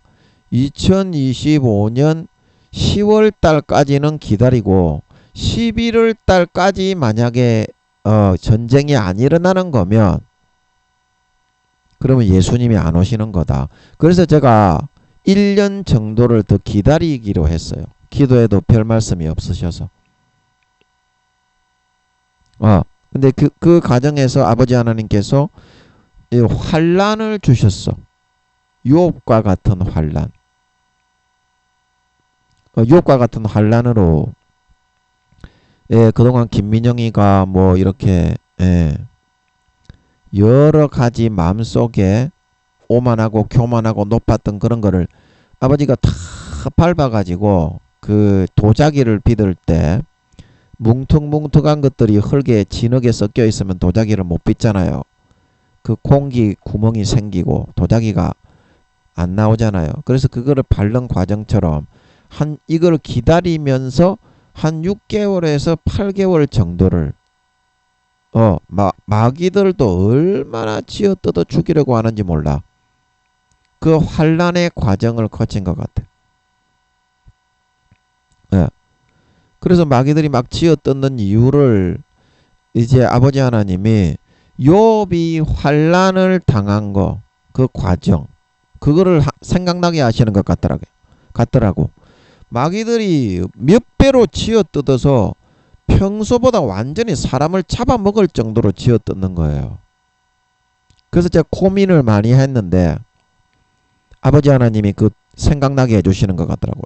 2025년 10월 달까지는 기다리고 11월 달까지 만약에 전쟁이 안 일어나는 거면 그러면 예수님이 안 오시는 거다. 그래서 제가 1년 정도를 더 기다리기로 했어요. 기도에도 별 말씀이 없으셔서. 근데 그 과정에서 아버지 하나님께서 이 환란을 주셨어. 유업과 같은 환란. 유업과 같은 환란으로 그동안 김민영이가 뭐 이렇게 여러 가지 마음속에 오만하고 교만하고 높았던 그런 거를 아버지가 다 밟아가지고 그 도자기를 빚을 때 뭉툭뭉툭한 것들이 흙에 진흙에 섞여 있으면 도자기를 못 빚잖아요. 그 공기 구멍이 생기고 도자기가 안 나오잖아요. 그래서 그거를 밟는 과정처럼 이걸 기다리면서 한 6개월에서 8개월 정도를 마귀들도 얼마나 쥐어 뜯어 죽이려고 하는지 몰라. 그 환란의 과정을 거친 것 같아. 그래서 마귀들이 막 쥐어 뜯는 이유를 이제 아버지 하나님이 욥이 환란을 당한 거, 그 과정, 그거를 생각나게 하시는 것 같더라고. 마귀들이 몇 배로 쥐어 뜯어서 평소보다 완전히 사람을 잡아먹을 정도로 쥐어 뜯는 거예요. 그래서 제가 고민을 많이 했는데 아버지 하나님이 그 생각나게 해주시는 것 같더라고요.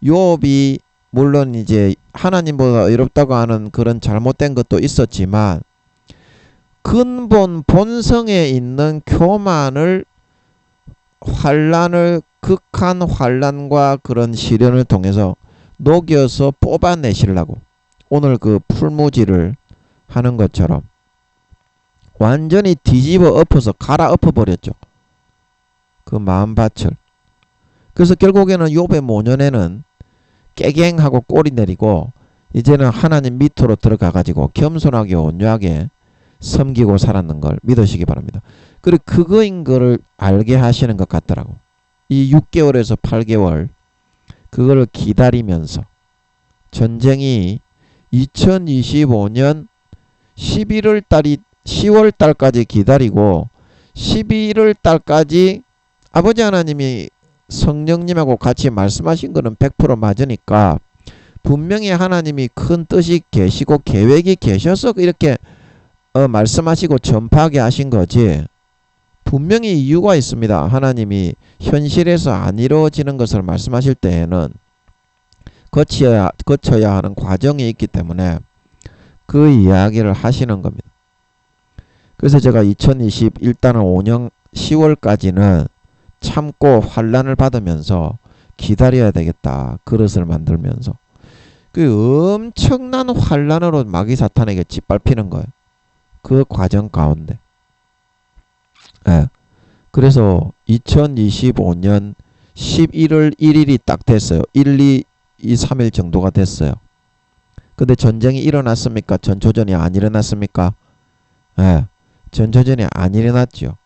욥이 물론 이제 하나님보다 의롭다고 하는 그런 잘못된 것도 있었지만 근본 본성에 있는 교만을 극한 환란과 그런 시련을 통해서 녹여서 뽑아내시려고 오늘 그 풀무지를 하는 것처럼 완전히 뒤집어 엎어서 갈아 엎어버렸죠. 그 마음밭을. 그래서 결국에는 욥의 모년에는 깨갱하고 꼬리 내리고 이제는 하나님 밑으로 들어가가지고 겸손하게 온유하게 섬기고 살았는 걸 믿으시기 바랍니다. 그리고 그거인 거를 알게 하시는 것 같더라고. 이 6개월에서 8개월 그걸 기다리면서 전쟁이 2025년 10월 달까지 기다리고 11월 달까지 아버지 하나님이 성령님하고 같이 말씀하신 거는 100% 맞으니까 분명히 하나님이 큰 뜻이 계시고 계획이 계셔서 이렇게 말씀하시고 전파하게 하신 거지. 분명히 이유가 있습니다. 하나님이 현실에서 안 이루어지는 것을 말씀하실 때에는 거쳐야 하는 과정이 있기 때문에 그 이야기를 하시는 겁니다. 그래서 제가 2021년은 5년 10월까지는 참고 환난을 받으면서 기다려야 되겠다. 그릇을 만들면서. 그 엄청난 환난으로 마귀 사탄에게 짓밟히는 거예요. 그 과정 가운데. 예. 그래서 2025년 11월 1일이 딱 됐어요. 1, 2, 3일 정도가 됐어요. 근데 전쟁이 일어났습니까? 전초전이 안 일어났습니까? 예. 전초전이 안 일어났죠.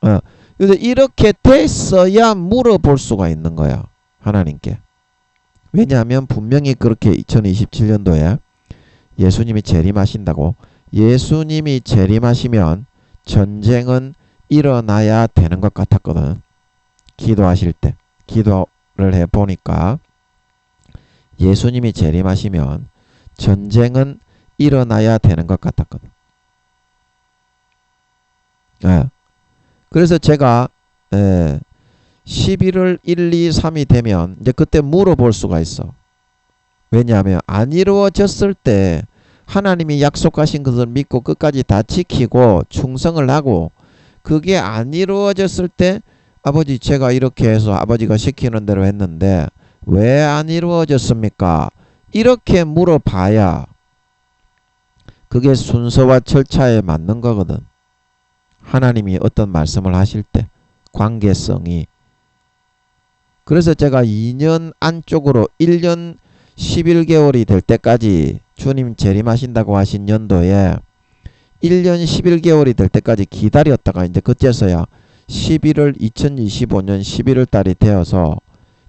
예. 그래서 이렇게 됐어야 물어볼 수가 있는 거야. 하나님께. 왜냐하면 분명히 그렇게 2027년도에 예수님이 재림하신다고. 예수님이 재림하시면 전쟁은 일어나야 되는 것 같았거든. 기도하실 때. 기도를 해보니까 예수님이 재림하시면 전쟁은 일어나야 되는 것 같았거든. 예. 그래서 제가 11월 1, 2, 3이 되면 이제 그때 물어볼 수가 있어. 왜냐하면 안 이루어졌을 때 하나님이 약속하신 것을 믿고 끝까지 다 지키고 충성을 하고 그게 안 이루어졌을 때 아버지 제가 이렇게 해서 아버지가 시키는 대로 했는데 왜 안 이루어졌습니까? 이렇게 물어봐야 그게 순서와 절차에 맞는 거거든. 하나님이 어떤 말씀을 하실 때 관계성이. 그래서 제가 2년 안쪽으로 1년 11개월이 될 때까지 주님 재림하신다고 하신 연도에 1년 11개월이 될 때까지 기다렸다가 이제 그때서야 2025년 11월 달이 되어서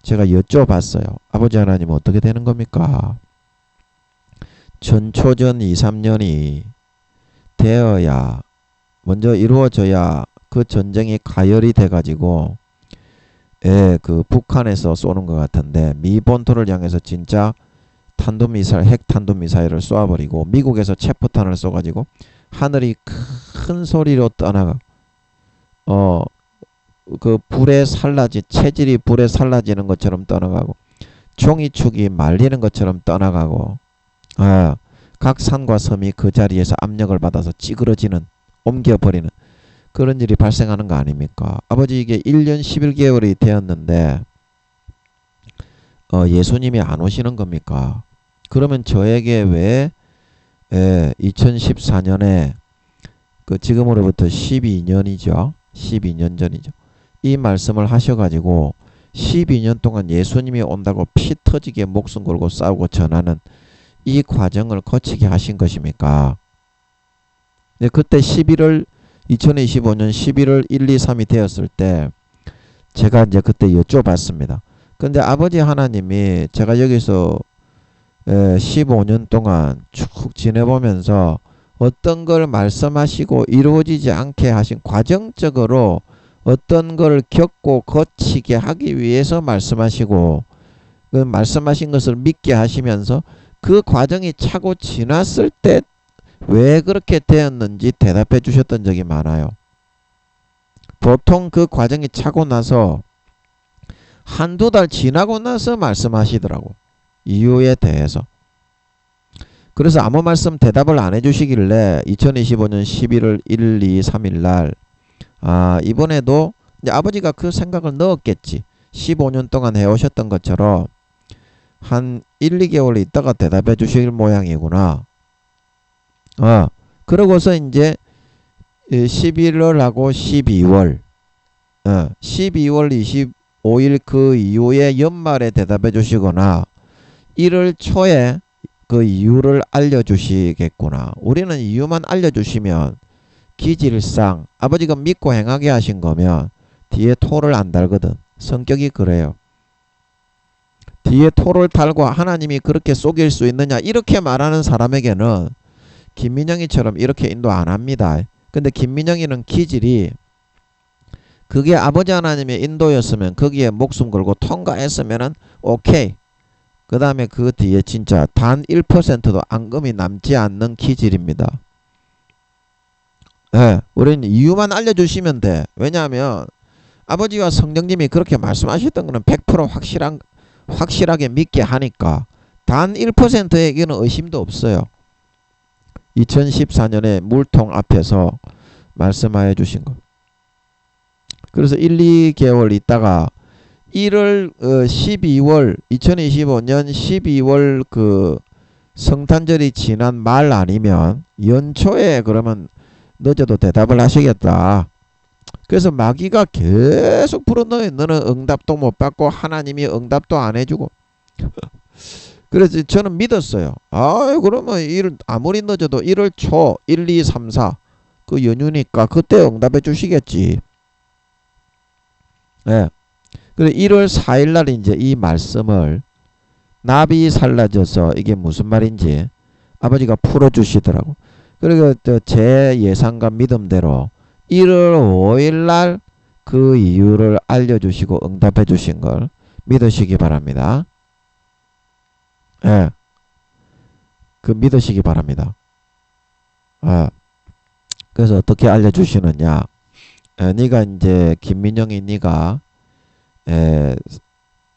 제가 여쭤봤어요. 아버지 하나님 어떻게 되는 겁니까? 전초전 2, 3년이 되어야 먼저 이루어져야 그 전쟁이 가열이 돼가지고 그 북한에서 쏘는 것 같은데 미 본토를 향해서 진짜 탄도미사일, 핵탄도미사일을 쏘아버리고 미국에서 체포탄을 쏘가지고 하늘이 큰 소리로 떠나가 그 불에 살라지 체질이 불에 살라지는 것처럼 떠나가고 종이축이 말리는 것처럼 떠나가고 각 산과 섬이 그 자리에서 압력을 받아서 찌그러지는 옮겨버리는 그런 일이 발생하는 거 아닙니까? 아버지 이게 1년 11개월이 되었는데 예수님이 안 오시는 겁니까? 그러면 저에게 왜 2014년에 그 지금으로부터 12년이죠. 12년 전이죠. 이 말씀을 하셔가지고 12년 동안 예수님이 온다고 피 터지게 목숨 걸고 싸우고 전하는 이 과정을 거치게 하신 것입니까? 네, 그때 2025년 11월 1, 2, 3이 되었을 때 제가 이제 그때 여쭤봤습니다. 근데 아버지 하나님이 제가 여기서 15년 동안 쭉 지내보면서 어떤 걸 말씀하시고 이루어지지 않게 하신 과정적으로 어떤 걸 겪고 거치게 하기 위해서 말씀하시고 그 말씀하신 것을 믿게 하시면서 그 과정이 차고 지났을 때 왜 그렇게 되었는지 대답해 주셨던 적이 많아요. 보통 그 과정이 차고 나서 한두 달 지나고 나서 말씀하시더라고. 이유에 대해서. 그래서 아무 말씀 대답을 안 해주시길래 2025년 11월 1, 2, 3일 날 이번에도 이제 아버지가 그 생각을 넣었겠지. 15년 동안 해오셨던 것처럼 한 1, 2개월 있다가 대답해 주실 모양이구나. 그러고서 이제 11월하고 12월 12월 25일 그 이후에 연말에 대답해 주시거나 1월 초에 그 이유를 알려주시겠구나. 우리는 이유만 알려주시면 기질상 아버지가 믿고 행하게 하신 거면 뒤에 토를 안 달거든. 성격이 그래요. 뒤에 토를 달고 하나님이 그렇게 속일 수 있느냐 이렇게 말하는 사람에게는 김민영이처럼 이렇게 인도 안 합니다. 근데 김민영이는 기질이 그게 아버지 하나님의 인도였으면 거기에 목숨 걸고 통과했으면은 오케이. 그 다음에 그 뒤에 진짜 단 1%도 앙금이 남지 않는 기질입니다. 예, 우리는 이유만 알려주시면 돼. 왜냐하면 아버지와 성령님이 그렇게 말씀하셨던 거는 100% 확실하게 믿게 하니까 단 1%에게는 의심도 없어요. 2014년에 물통 앞에서 말씀하여 주신 거. 그래서 1, 2개월 있다가 12월 2025년 12월 그 성탄절이 지난 말 아니면 연초에 그러면 늦어도 대답을 하시겠다. 그래서 마귀가 계속 불어넣어요. 너는 응답도 못 받고 하나님이 응답도 안 해주고. 그래서 저는 믿었어요. 그러면 아무리 늦어도 1월 초 1, 2, 3, 4 그 연휴니까 그때 응답해 주시겠지. 예. 그래 1월 4일 날 이제 이 말씀을 나비 살라져서 이게 무슨 말인지 아버지가 풀어주시더라고. 그리고 제 예상과 믿음대로 1월 5일 날 그 이유를 알려주시고 응답해 주신 걸 믿으시기 바랍니다. 예. 그 믿으시기 바랍니다. 그래서 어떻게 알려주시느냐. 네가 이제 김민영이 네가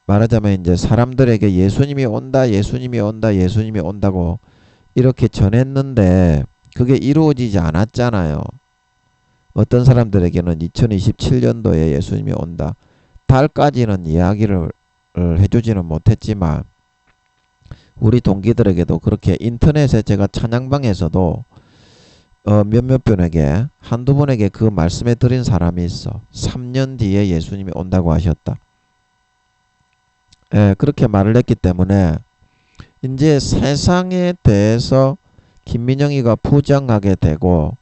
말하자면 이제 사람들에게 예수님이 온다, 예수님이 온다, 예수님이 온다고 이렇게 전했는데 그게 이루어지지 않았잖아요. 어떤 사람들에게는 2027년도에 예수님이 온다. 달까지는 이야기를 해주지는 못했지만 우리 동기들에게도 그렇게 인터넷에 제가 찬양방에서도 몇몇 분에게 한두 분에게 그 말씀에 드린 사람이 있어. 3년 뒤에 예수님이 온다고 하셨다. 그렇게 말을 했기 때문에 이제 세상에 대해서 김민영이가 부정하게 되고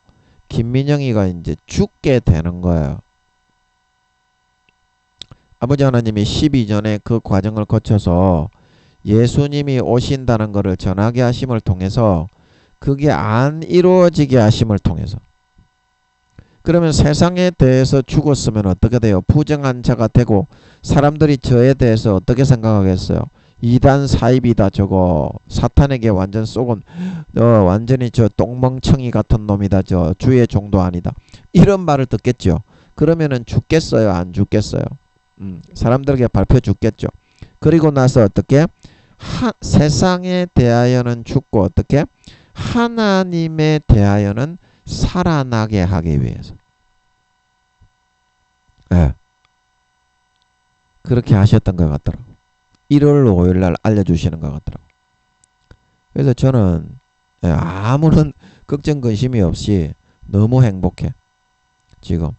김민영이가 이제 죽게 되는 거예요. 아버지 하나님이 12년의 그 과정을 거쳐서 예수님이 오신다는 것을 전하게 하심을 통해서 그게 안 이루어지게 하심을 통해서 그러면 세상에 대해서 죽었으면 어떻게 돼요? 부정한 자가 되고 사람들이 저에 대해서 어떻게 생각하겠어요? 이단 사입이다 저거 사탄에게 완전 쏘곤 완전히 저 똥멍청이 같은 놈이다 저 주의 종도 아니다 이런 말을 듣겠죠. 그러면은 죽겠어요 안 죽겠어요? 사람들에게 발표 죽겠죠. 그리고 나서 어떻게 세상에 대하여는 죽고 어떻게 하나님에 대하여는 살아나게 하기 위해서 그렇게 하셨던 것 같더라고. 1월 5일 날 알려주시는 것 같더라고. 그래서 저는 아무런 걱정 근심이 없이 너무 행복해 지금.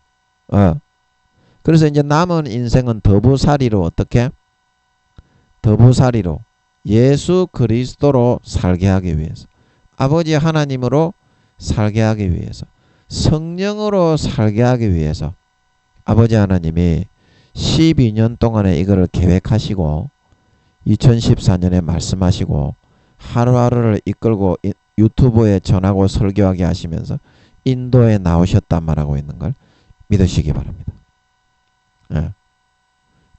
그래서 이제 남은 인생은 더부살이로 어떻게? 더부살이로 예수 그리스도로 살게 하기 위해서 아버지 하나님으로 살게 하기 위해서 성령으로 살게 하기 위해서 아버지 하나님이 12년 동안에 이거를 계획하시고 2014년에 말씀하시고 하루하루를 이끌고 유튜브에 전하고 설교하게 하시면서 인도에 나오셨단 말하고 있는 걸 믿으시기 바랍니다.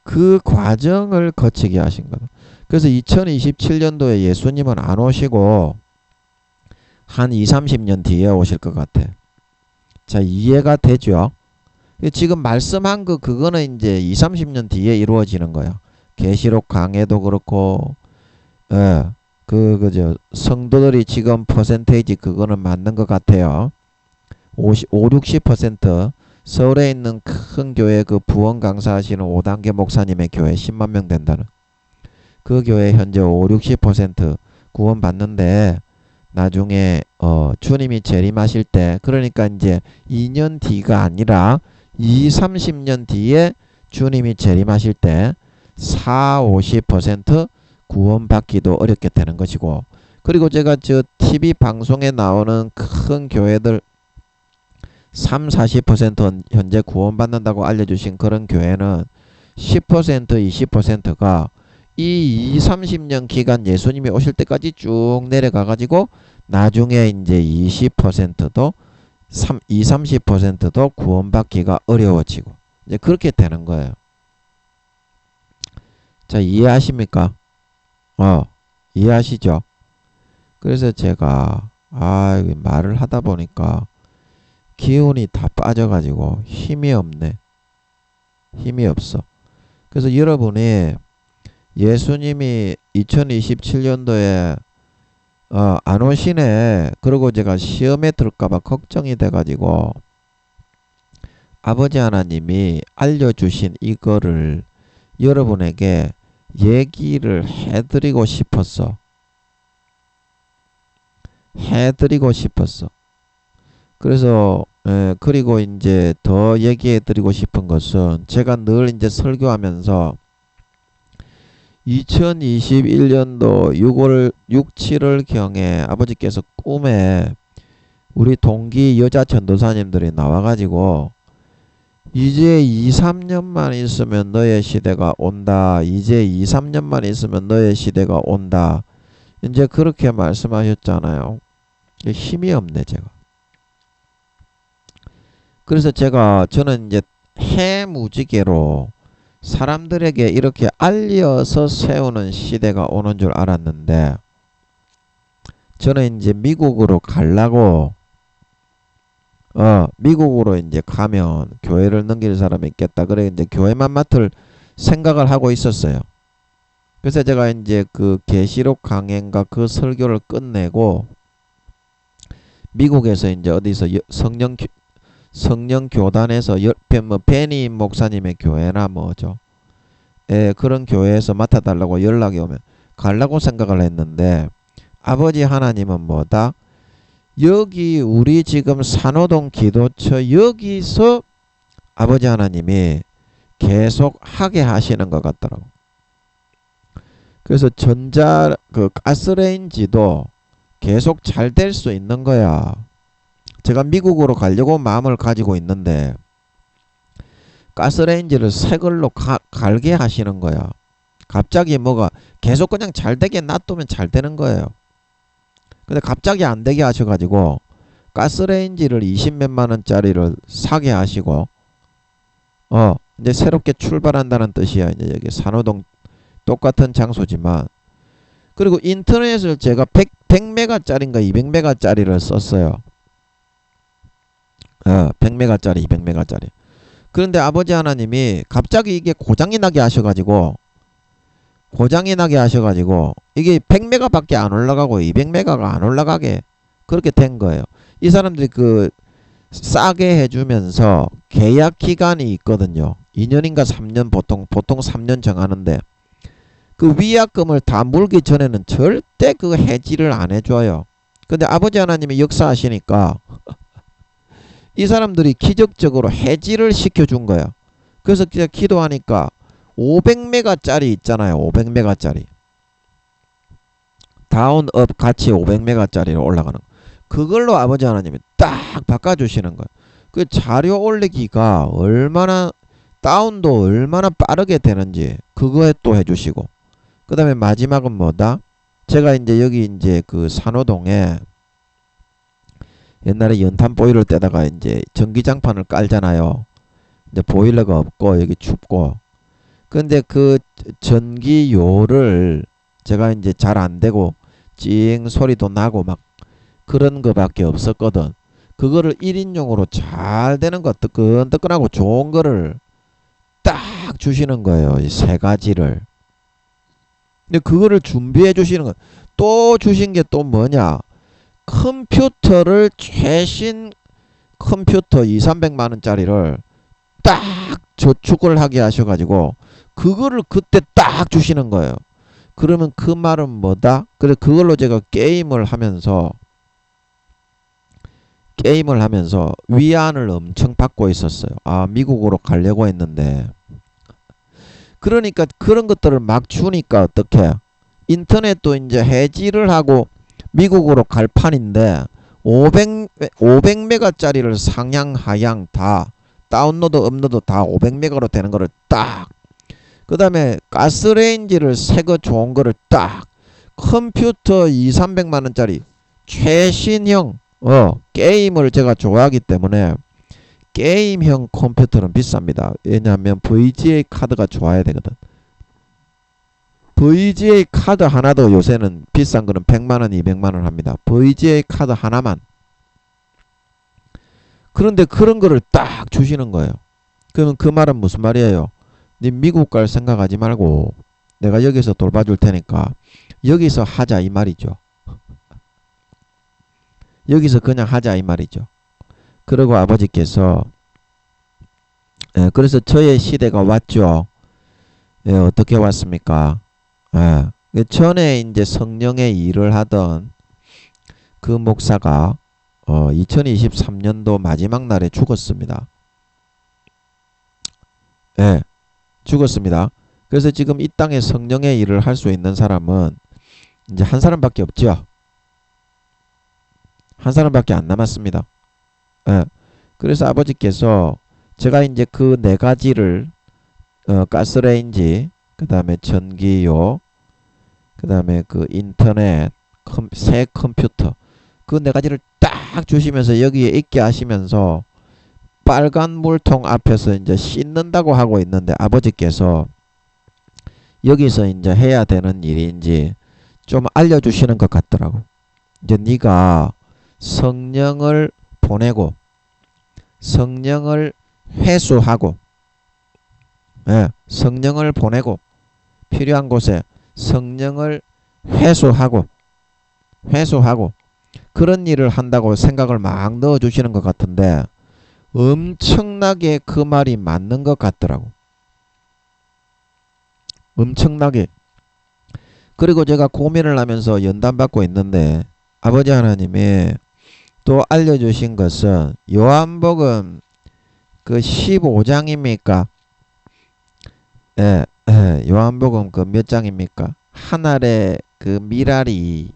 그 과정을 거치게 하신 거다. 그래서 2027년도에 예수님은 안 오시고 한 2, 30년 뒤에 오실 것 같아. 자, 이해가 되죠? 지금 말씀한 그거는 이제 2, 30년 뒤에 이루어지는 거야. 계시록 강해도 그렇고, 그저 성도들이 지금 퍼센테이지 그거는 맞는 것 같아요. 5, 60% 서울에 있는 큰 교회 그 부원 강사하시는 5단계 목사님의 교회 10만 명 된다는 그 교회 현재 5, 60% 구원 받는데 나중에 주님이 재림하실 때 그러니까 이제 2년 뒤가 아니라 2, 30년 뒤에 주님이 재림하실 때 4, 50% 구원받기도 어렵게 되는 것이고 그리고 제가 저 TV 방송에 나오는 큰 교회들 3, 40% 현재 구원받는다고 알려주신 그런 교회는 10%, 20%가 이 2, 30년 기간 예수님이 오실 때까지 쭉 내려가가지고 나중에 이제 20%도 2, 30%도 구원받기가 어려워지고 이제 그렇게 되는 거예요. 자, 이해하십니까? 이해하시죠? 그래서 제가 말을 하다 보니까 기운이 다 빠져가지고 힘이 없네. 힘이 없어. 그래서 여러분이 예수님이 2027년도에 안 오시네. 그리고 제가 시험에 들까봐 걱정이 돼가지고 아버지 하나님이 알려주신 이거를 여러분에게 얘기를 해드리고 싶었어. 해드리고 싶었어. 그래서 그리고 이제 더 얘기해드리고 싶은 것은 제가 늘 이제 설교하면서 2021년도 6월 6, 7월 경에 아버지께서 꿈에 우리 동기 여자 전도사님들이 나와가지고 이제 2, 3년만 있으면 너의 시대가 온다. 이제 2, 3년만 있으면 너의 시대가 온다. 이제 그렇게 말씀하셨잖아요. 힘이 없네 제가. 그래서 저는 이제 해무지개로 사람들에게 이렇게 알려서 세우는 시대가 오는 줄 알았는데 저는 이제 미국으로 가려고 미국으로 이제 가면 교회를 넘길 사람이 있겠다. 그래 이제 교회만 맡을 생각을 하고 있었어요. 그래서 제가 이제 그 계시록 강행과 그 설교를 끝내고 미국에서 이제 어디서 성령 교단에서 뭐 베니 목사님의 교회나 뭐죠. 그런 교회에서 맡아달라고 연락이 오면 가려고 생각을 했는데 아버지 하나님은 뭐다? 여기 우리 지금 산호동 기도처 여기서 아버지 하나님이 계속 하게 하시는 것 같더라고. 그래서 가스레인지도 계속 잘 될 수 있는 거야. 제가 미국으로 가려고 마음을 가지고 있는데 가스레인지를 새 걸로 갈게 하시는 거야. 갑자기 뭐가 계속 그냥 잘 되게 놔두면 잘 되는 거예요. 근데 갑자기 안 되게 하셔가지고 가스레인지를 20몇만 원짜리를 사게 하시고 이제 새롭게 출발한다는 뜻이야. 이제 여기 산호동 똑같은 장소지만 그리고 인터넷을 제가 100메가짜리인가 200메가짜리를 썼어요. 100메가짜리 200메가짜리. 그런데 아버지 하나님이 갑자기 이게 고장이 나게 하셔가지고 이게 100메가밖에 안 올라가고 200메가가 안 올라가게 그렇게 된 거예요. 이 사람들이 그 싸게 해주면서 계약 기간이 있거든요. 2년인가 3년 보통 3년 정하는데 그 위약금을 다 물기 전에는 절대 그 해지를 안 해줘요. 근데 아버지 하나님이 역사하시니까 이 사람들이 기적적으로 해지를 시켜준 거야. 그래서 그냥 기도하니까 500메가짜리 있잖아요. 500메가짜리. 다운업 같이 500메가짜리로 올라가는 거. 그걸로 아버지 하나님이 딱 바꿔주시는 거예요. 그 자료 올리기가 얼마나 다운도 얼마나 빠르게 되는지 그거에 또 해주시고 그 다음에 마지막은 뭐다? 제가 이제 여기 이제 그 산호동에 옛날에 연탄 보일러 때다가 이제 전기장판을 깔잖아요. 이제 보일러가 없고 여기 춥고. 근데 그 전기요를 제가 이제 잘 안 되고 찡 소리도 나고 막 그런 거밖에 없었거든. 그거를 1인용으로 잘 되는 거 뜨끈뜨끈하고 좋은 거를 딱 주시는 거예요. 이 세 가지를. 근데 그거를 준비해 주시는 건 또 주신 게 또 뭐냐? 컴퓨터를 최신 컴퓨터 2, 300만 원짜리를 딱 저축을 하게 하셔가지고 그거를 그때 딱 주시는 거예요. 그러면 그 말은 뭐다? 그래 그걸로 제가 게임을 하면서 위안을 엄청 받고 있었어요. 미국으로 가려고 했는데 그러니까 그런 것들을 막 주니까 어떡해? 인터넷도 이제 해지를 하고 미국으로 갈 판인데 500메가짜리를 상향 하향 다 다운로드 업로드 다 500메가로 되는 거를 딱 그 다음에 가스레인지를 새 거 좋은 거를 딱 컴퓨터 2, 300만 원짜리 최신형 게임을 제가 좋아하기 때문에 게임형 컴퓨터는 비쌉니다. 왜냐하면 VGA 카드가 좋아야 되거든. VGA 카드 하나도 요새는 비싼 거는 100만원 200만원 합니다. VGA 카드 하나만. 그런데 그런 거를 딱 주시는 거예요. 그러면 그 말은 무슨 말이에요? 네 미국 갈 생각하지 말고 내가 여기서 돌봐줄 테니까 여기서 하자 이 말이죠. 여기서 그냥 하자 이 말이죠. 그리고 아버지께서 그래서 저의 시대가 왔죠. 어떻게 왔습니까? 전에 이제 성령의 일을 하던 그 목사가 2023년도 마지막 날에 죽었습니다. 죽었습니다. 그래서 지금 이 땅에 성령의 일을 할 수 있는 사람은 이제 한 사람밖에 없죠. 한 사람밖에 안 남았습니다. 그래서 아버지께서 제가 이제 그 네 가지를 가스레인지, 그 다음에 전기요, 그 다음에 그 인터넷, 새 컴퓨터, 그 네 가지를 딱 주시면서 여기에 있게 하시면서 빨간 물통 앞에서 이제 씻는다고 하고 있는데 아버지께서 여기서 이제 해야 되는 일인지 좀 알려주시는 것 같더라고. 이제 네가 성령을 보내고 성령을 회수하고 성령을 보내고 필요한 곳에 성령을 회수하고 그런 일을 한다고 생각을 막 넣어주시는 것 같은데 엄청나게 그 말이 맞는 것 같더라고. 엄청나게. 그리고 제가 고민을 하면서 연단받고 있는데 아버지 하나님이 또 알려주신 것은 요한복음 그 15장입니까? 요한복음 그 몇 장입니까? 한 알의 그 밀알이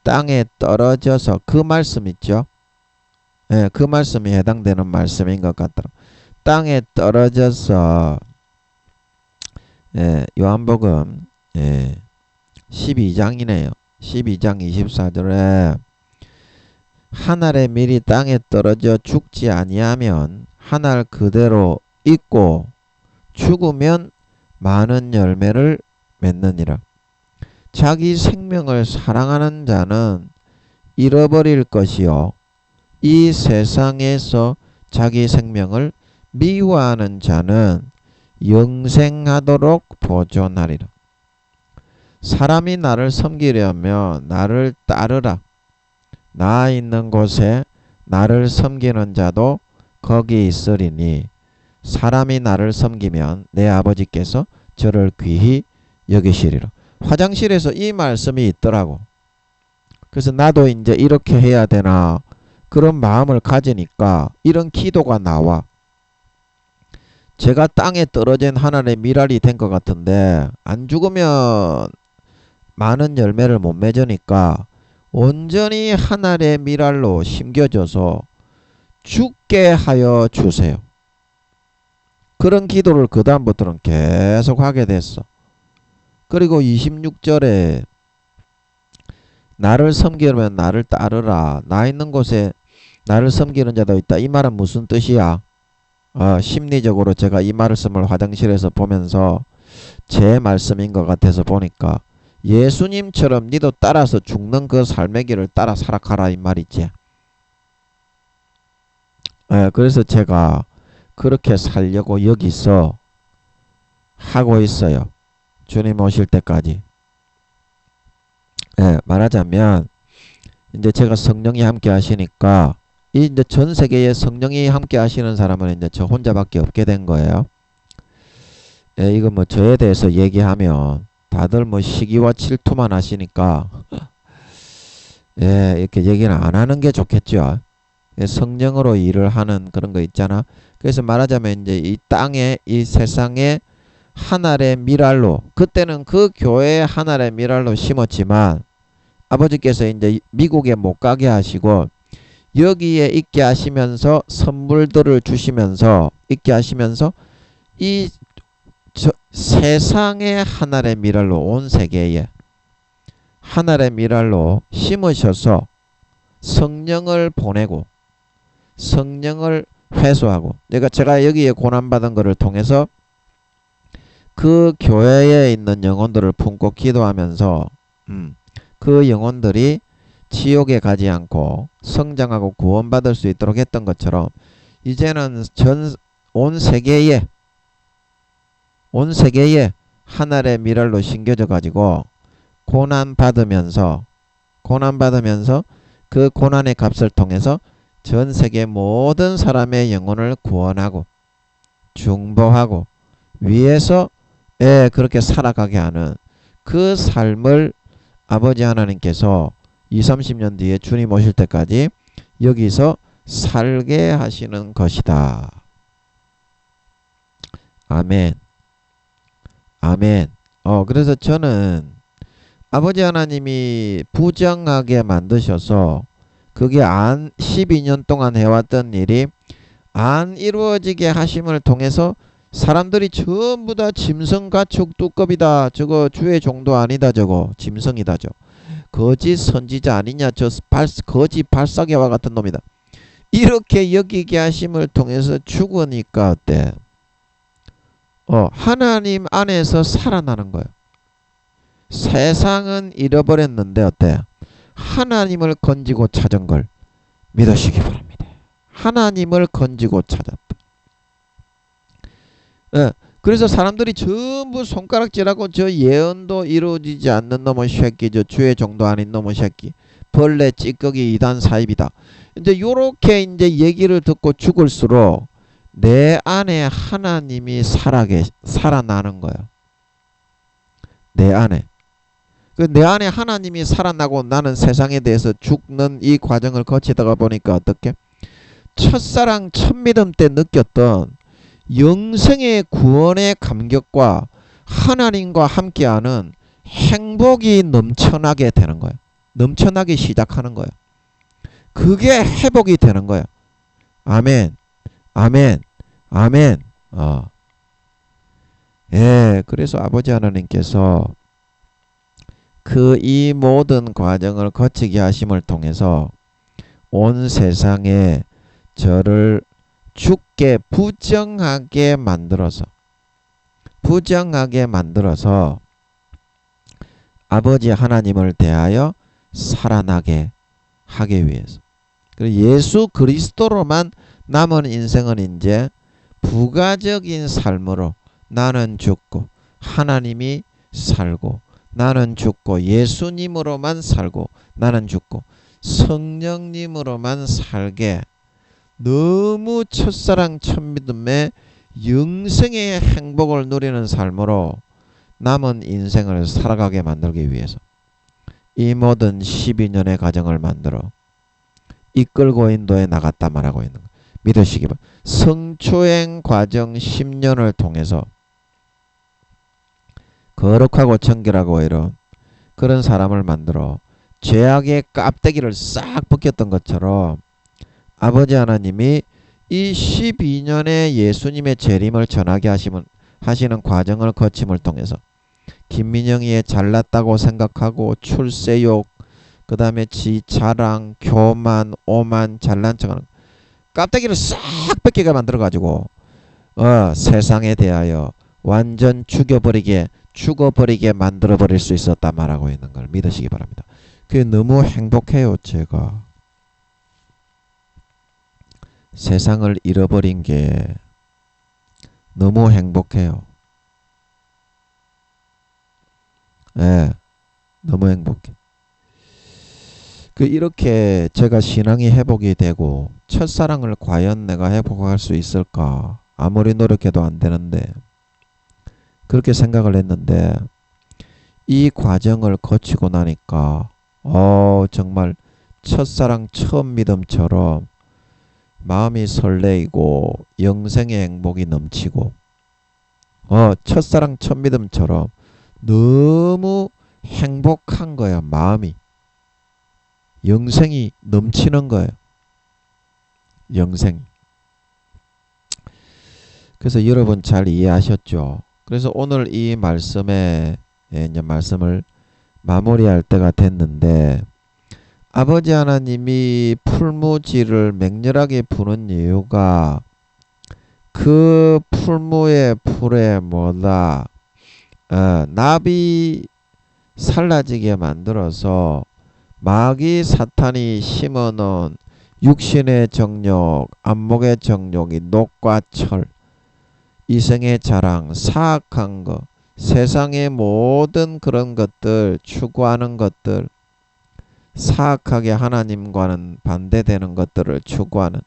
땅에 떨어져서 그 말씀 있죠? 그 말씀이 해당되는 말씀인 것 같더라고요. 땅에 떨어져서 요한복음 12장이네요. 12장 24절에 한 알의 밀이 땅에 떨어져 죽지 아니하면 한 알 그대로 있고 죽으면 많은 열매를 맺느니라. 자기 생명을 사랑하는 자는 잃어버릴 것이요 이 세상에서 자기 생명을 미워하는 자는 영생하도록 보존하리라. 사람이 나를 섬기려면 나를 따르라. 나 있는 곳에 나를 섬기는 자도 거기 있으리니 사람이 나를 섬기면 내 아버지께서 저를 귀히 여기시리라. 화장실에서 이 말씀이 있더라고. 그래서 나도 이제 이렇게 해야 되나 그런 마음을 가지니까 이런 기도가 나와. 제가 땅에 떨어진 하나의 밀알이 된 것 같은데 안 죽으면 많은 열매를 못 맺으니까 온전히 하나의 밀알로 심겨져서 죽게 하여 주세요. 그런 기도를 그 다음부터는 계속 하게 됐어. 그리고 26절에 나를 섬기려면 나를 따르라. 나 있는 곳에 나를 섬기는 자도 있다. 이 말은 무슨 뜻이야? 심리적으로 제가 이 말씀을 화장실에서 보면서 제 말씀인 것 같아서 보니까 예수님처럼 니도 따라서 죽는 그 삶의 길을 따라 살아가라 이 말이지. 그래서 제가 그렇게 살려고 여기서 하고 있어요. 주님 오실 때까지. 말하자면 이제 제가 성령이 함께 하시니까 이제 전 세계에 성령이 함께 하시는 사람은 이제 저 혼자밖에 없게 된 거예요. 이거 뭐 저에 대해서 얘기하면 다들 뭐 시기와 질투만 하시니까 이렇게 얘기는 안 하는 게 좋겠죠. 성령으로 일을 하는 그런 거 있잖아. 그래서 말하자면 이제 이 땅에 이 세상에 한 알의 밀알로 그때는 그 교회에 한 알의 밀알로 심었지만 아버지께서 이제 미국에 못 가게 하시고 여기에 있게 하시면서 선물들을 주시면서 있게 하시면서 이 세상의 한 알의 밀알로 온 세계에 한 알의 밀알로 심으셔서 성령을 보내고 성령을 회수하고 제가 여기에 고난받은 것을 통해서 그 교회에 있는 영혼들을 품고 기도하면서 그 영혼들이 지옥에 가지 않고 성장하고 구원받을 수 있도록 했던 것처럼 이제는 온 세계에 하늘의 미랄로 심겨져 가지고 고난 받으면서 그 고난의 값을 통해서 전 세계 모든 사람의 영혼을 구원하고 중보하고 위에서 그렇게 살아가게 하는 그 삶을 아버지 하나님께서 20-30년 뒤에 주님 오실 때까지 여기서 살게 하시는 것이다. 아멘. 아멘. 그래서 저는 아버지 하나님이 부정하게 만드셔서 그게 12년 동안 해왔던 일이 안 이루어지게 하심을 통해서 사람들이 전부 다 짐승 가축 뚜껑이다. 저거 주의 종도 아니다. 저거 짐승이다. 저 거짓 선지자 아니냐. 저 거짓 발사계와 같은 놈이다. 이렇게 여기게 하심을 통해서 죽으니까 어때? 하나님 안에서 살아나는 거예요. 세상은 잃어버렸는데 어때? 하나님을 건지고 찾은 걸 믿으시기 바랍니다. 하나님을 건지고 찾았다. 그래서 사람들이 전부 손가락질하고 저 예언도 이루어지지 않는 놈의 새끼, 저 주의 종도 아닌 놈의 새끼, 벌레 찌꺼기 이단 사입이다. 이제 요렇게 이제 얘기를 듣고 죽을수록 내 안에 하나님이 살아나는 거예요. 내 안에. 내 안에 하나님이 살아나고 나는 세상에 대해서 죽는 이 과정을 거치다가 보니까 어떻게? 첫사랑 첫믿음 때 느꼈던 영생의 구원의 감격과 하나님과 함께하는 행복이 넘쳐나게 되는 거예요. 넘쳐나기 시작하는 거예요. 그게 회복이 되는 거예요. 아멘. 아멘. 아멘. 그래서 아버지 하나님께서 이 모든 과정을 거치게 하심을 통해서 온 세상에 저를 죽게 부정하게 만들어서 아버지 하나님을 대하여 살아나게 하기 위해서. 그리고 예수 그리스도로만 남은 인생은 이제 부가적인 삶으로 나는 죽고 하나님이 살고, 나는 죽고 예수님으로만 살고 나는 죽고 성령님으로만 살게, 너무 첫사랑 첫믿음의 영생의 행복을 누리는 삶으로 남은 인생을 살아가게 만들기 위해서 이 모든 12년의 과정을 만들어 이끌고 인도에 나갔다 말하고 있는 거 믿으시기 바랍니다. 성추행 과정 10년을 통해서 거룩하고 정결하고 이런 그런 사람을 만들어 죄악의 깝대기를 싹 벗겼던 것처럼 아버지 하나님이 이 12년의 예수님의 재림을 전하게 하시는 과정을 거침을 통해서 김민영이의 잘났다고 생각하고 출세욕, 그 다음에 지 자랑, 교만, 오만, 잘난 척하는 깝대기를 싹 벗기게 만들어가지고 세상에 대하여 완전 죽어버리게 만들어버릴 수 있었다 말하고 있는 걸 믿으시기 바랍니다. 그게 너무 행복해요. 제가 세상을 잃어버린 게 너무 행복해요. 너무 행복해. 이렇게 제가 신앙이 회복이 되고 첫사랑을 과연 내가 회복할 수 있을까? 아무리 노력해도 안 되는데 그렇게 생각을 했는데 이 과정을 거치고 나니까 정말 첫사랑 처음 믿음처럼 마음이 설레이고 영생의 행복이 넘치고 첫사랑 첫 믿음처럼 너무 행복한 거야. 마음이 영생이 넘치는 거예요. 영생이. 그래서 여러분 잘 이해하셨죠? 그래서 오늘 이 말씀에 이제 말씀을 마무리할 때가 됐는데 아버지 하나님이 풀무지를 맹렬하게 부는 이유가 그 풀무의 풀에 납이 살라지게 만들어서 마귀 사탄이 심어놓은 육신의 정욕, 안목의 정욕이 녹과 철, 이생의 자랑, 사악한 것, 세상의 모든 그런 것들, 추구하는 것들, 사악하게 하나님과는 반대되는 것들을 추구하는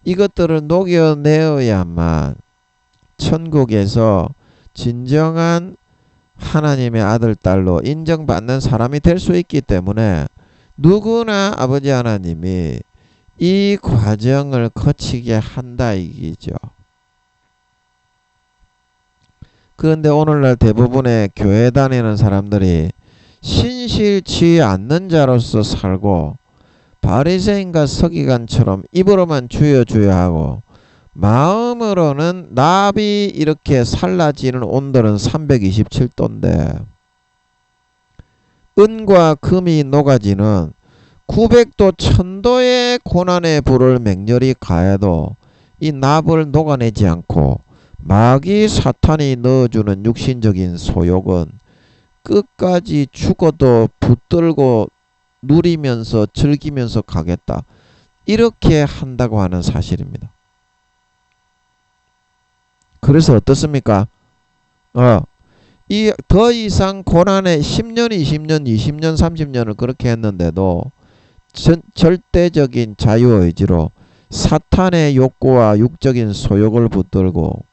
이것들을 녹여내어야만 천국에서 진정한 하나님의 아들, 딸로 인정받는 사람이 될 수 있기 때문에 누구나 아버지 하나님이 이 과정을 거치게 한다 이기죠. 그런데 오늘날 대부분의 교회 다니는 사람들이 신실치 않는 자로서 살고 바리새인과 서기관처럼 입으로만 주여 주여 하고 마음으로는 납이 이렇게 살라지는 온도는 327도인데 은과 금이 녹아지는 900도 1000도의 고난의 불을 맹렬히 가해도 이 납을 녹아내지 않고 마귀 사탄이 넣어주는 육신적인 소욕은 끝까지 죽어도 붙들고 누리면서 즐기면서 가겠다. 이렇게 한다고 하는 사실입니다. 그래서 어떻습니까? 이 더 이상 고난의 10년, 20년, 20년, 30년을 그렇게 했는데도 절대적인 자유의지로 사탄의 욕구와 육적인 소욕을 붙들고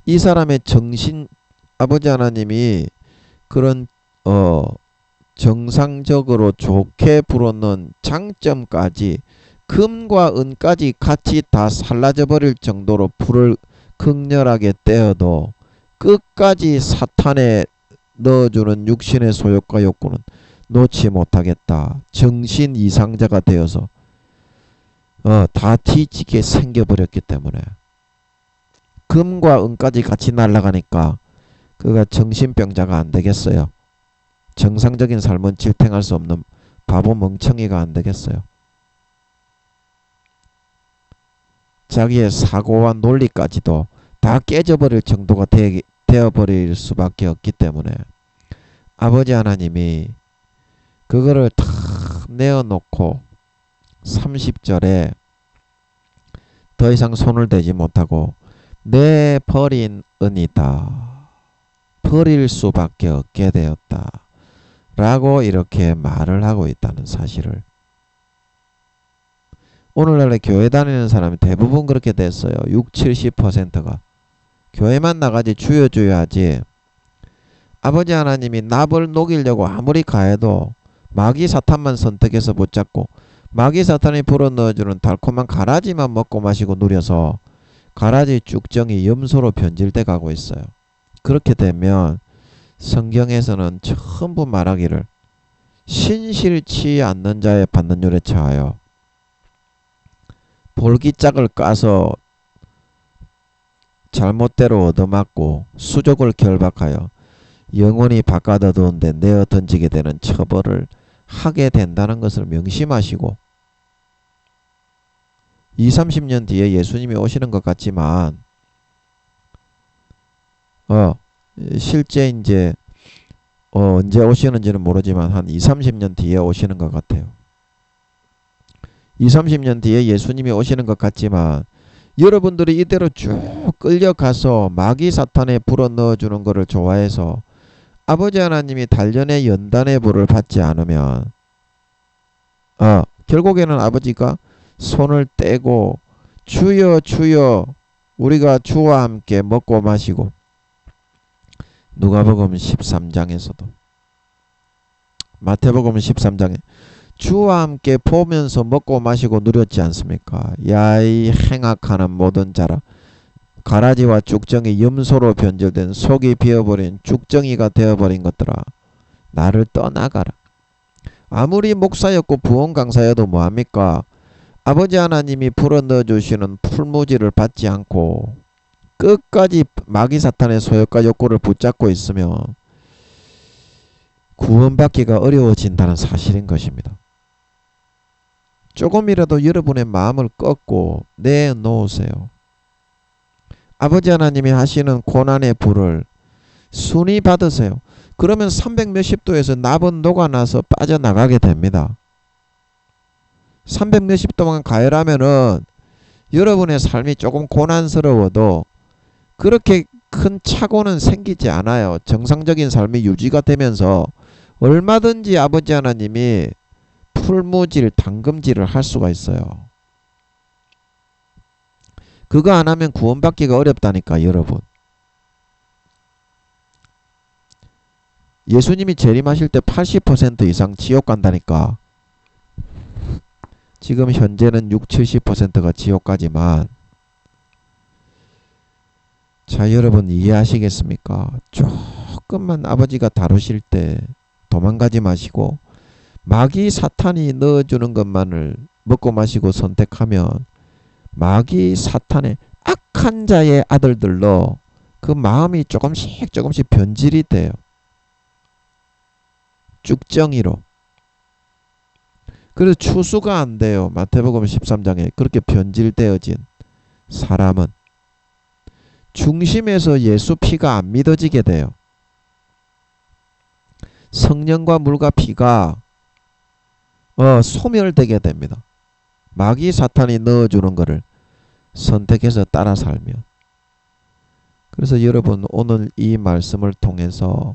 이 사람의 정신, 아버지 하나님이 그런 정상적으로 좋게 불어넣은 장점까지 금과 은까지 같이 다 살라져 버릴 정도로 불을 극렬하게 떼어도 끝까지 사탄에 넣어주는 육신의 소욕과 욕구는 놓지 못하겠다. 정신 이상자가 되어서 다 뒤지게 생겨버렸기 때문에 금과 은까지 같이 날아가니까 그가 정신병자가 안 되겠어요. 정상적인 삶은 질탱할 수 없는 바보 멍청이가 안 되겠어요. 자기의 사고와 논리까지도 다 깨져버릴 정도가 되어버릴 수밖에 없기 때문에 아버지 하나님이 그거를 다 내어놓고 30절에 더 이상 손을 대지 못하고 내 버린 은이다. 버릴 수밖에 없게 되었다. 라고 이렇게 말을 하고 있다는 사실을 오늘날의 교회 다니는 사람이 대부분 그렇게 됐어요. 60-70%가 교회만 나가지 주여 주여 하지 아버지 하나님이 납을 녹이려고 아무리 가해도 마귀 사탄만 선택해서 붙잡고 마귀 사탄이 불어넣어주는 달콤한 가라지만 먹고 마시고 누려서 가라지 쭉정이 염소로 변질돼 가고 있어요. 그렇게 되면 성경에서는 전부 말하기를 신실치 않는 자의 받는 율에 처하여 볼기짝을 까서 잘못대로 얻어맞고 수족을 결박하여 영원히 바깥 어두운데 내어 던지게 되는 처벌을 하게 된다는 것을 명심하시고 20-30년 뒤에 예수님이 오시는 것 같지만 실제 이제 언제 오시는지는 모르지만 한 20-30년 뒤에 오시는 것 같아요. 20-30년 뒤에 예수님이 오시는 것 같지만 여러분들이 이대로 쭉 끌려가서 마귀 사탄에 불어넣어주는 것을 좋아해서 아버지 하나님이 단련의 연단의 불을 받지 않으면 결국에는 아버지가 손을 떼고 주여 주여 우리가 주와 함께 먹고 마시고 누가복음 13장에서도 마태복음 13장에 주와 함께 보면서 먹고 마시고 누렸지 않습니까? 야 이 행악하는 모든 자라 가라지와 쭉정이 염소로 변질된 속이 비어버린 쭉정이가 되어버린 것들아 나를 떠나가라. 아무리 목사였고 부흥 강사여도 뭐합니까? 아버지 하나님이 불어넣어 주시는 풀무지를 받지 않고 끝까지 마귀 사탄의 소욕과 욕구를 붙잡고 있으면 구원받기가 어려워진다는 사실인 것입니다. 조금이라도 여러분의 마음을 꺾고 내놓으세요. 아버지 하나님이 하시는 고난의 불을 순히 받으세요. 그러면 300 몇십 도에서 납은 녹아나서 빠져나가게 됩니다. 300 몇십 도만 가열하면은 여러분의 삶이 조금 고난스러워도 그렇게 큰 착오는 생기지 않아요. 정상적인 삶이 유지가 되면서 얼마든지 아버지 하나님이 풀무질, 담금질을 할 수가 있어요. 그거 안 하면 구원받기가 어렵다니까, 여러분. 예수님이 재림하실 때 80% 이상 지옥 간다니까. 지금 현재는 6, 70%가 지옥 가지만, 자, 여러분 이해하시겠습니까? 조금만 아버지가 다루실 때 도망가지 마시고 마귀 사탄이 넣어주는 것만을 먹고 마시고 선택하면 마귀 사탄의 악한 자의 아들들로 그 마음이 조금씩 변질이 돼요. 쭉정이로. 그래서 추수가 안 돼요. 마태복음 13장에 그렇게 변질되어진 사람은 중심에서 예수 피가 안 믿어지게 돼요. 성령과 물과 피가 소멸되게 됩니다. 마귀 사탄이 넣어주는 것을 선택해서 따라 살면. 그래서 여러분 오늘 이 말씀을 통해서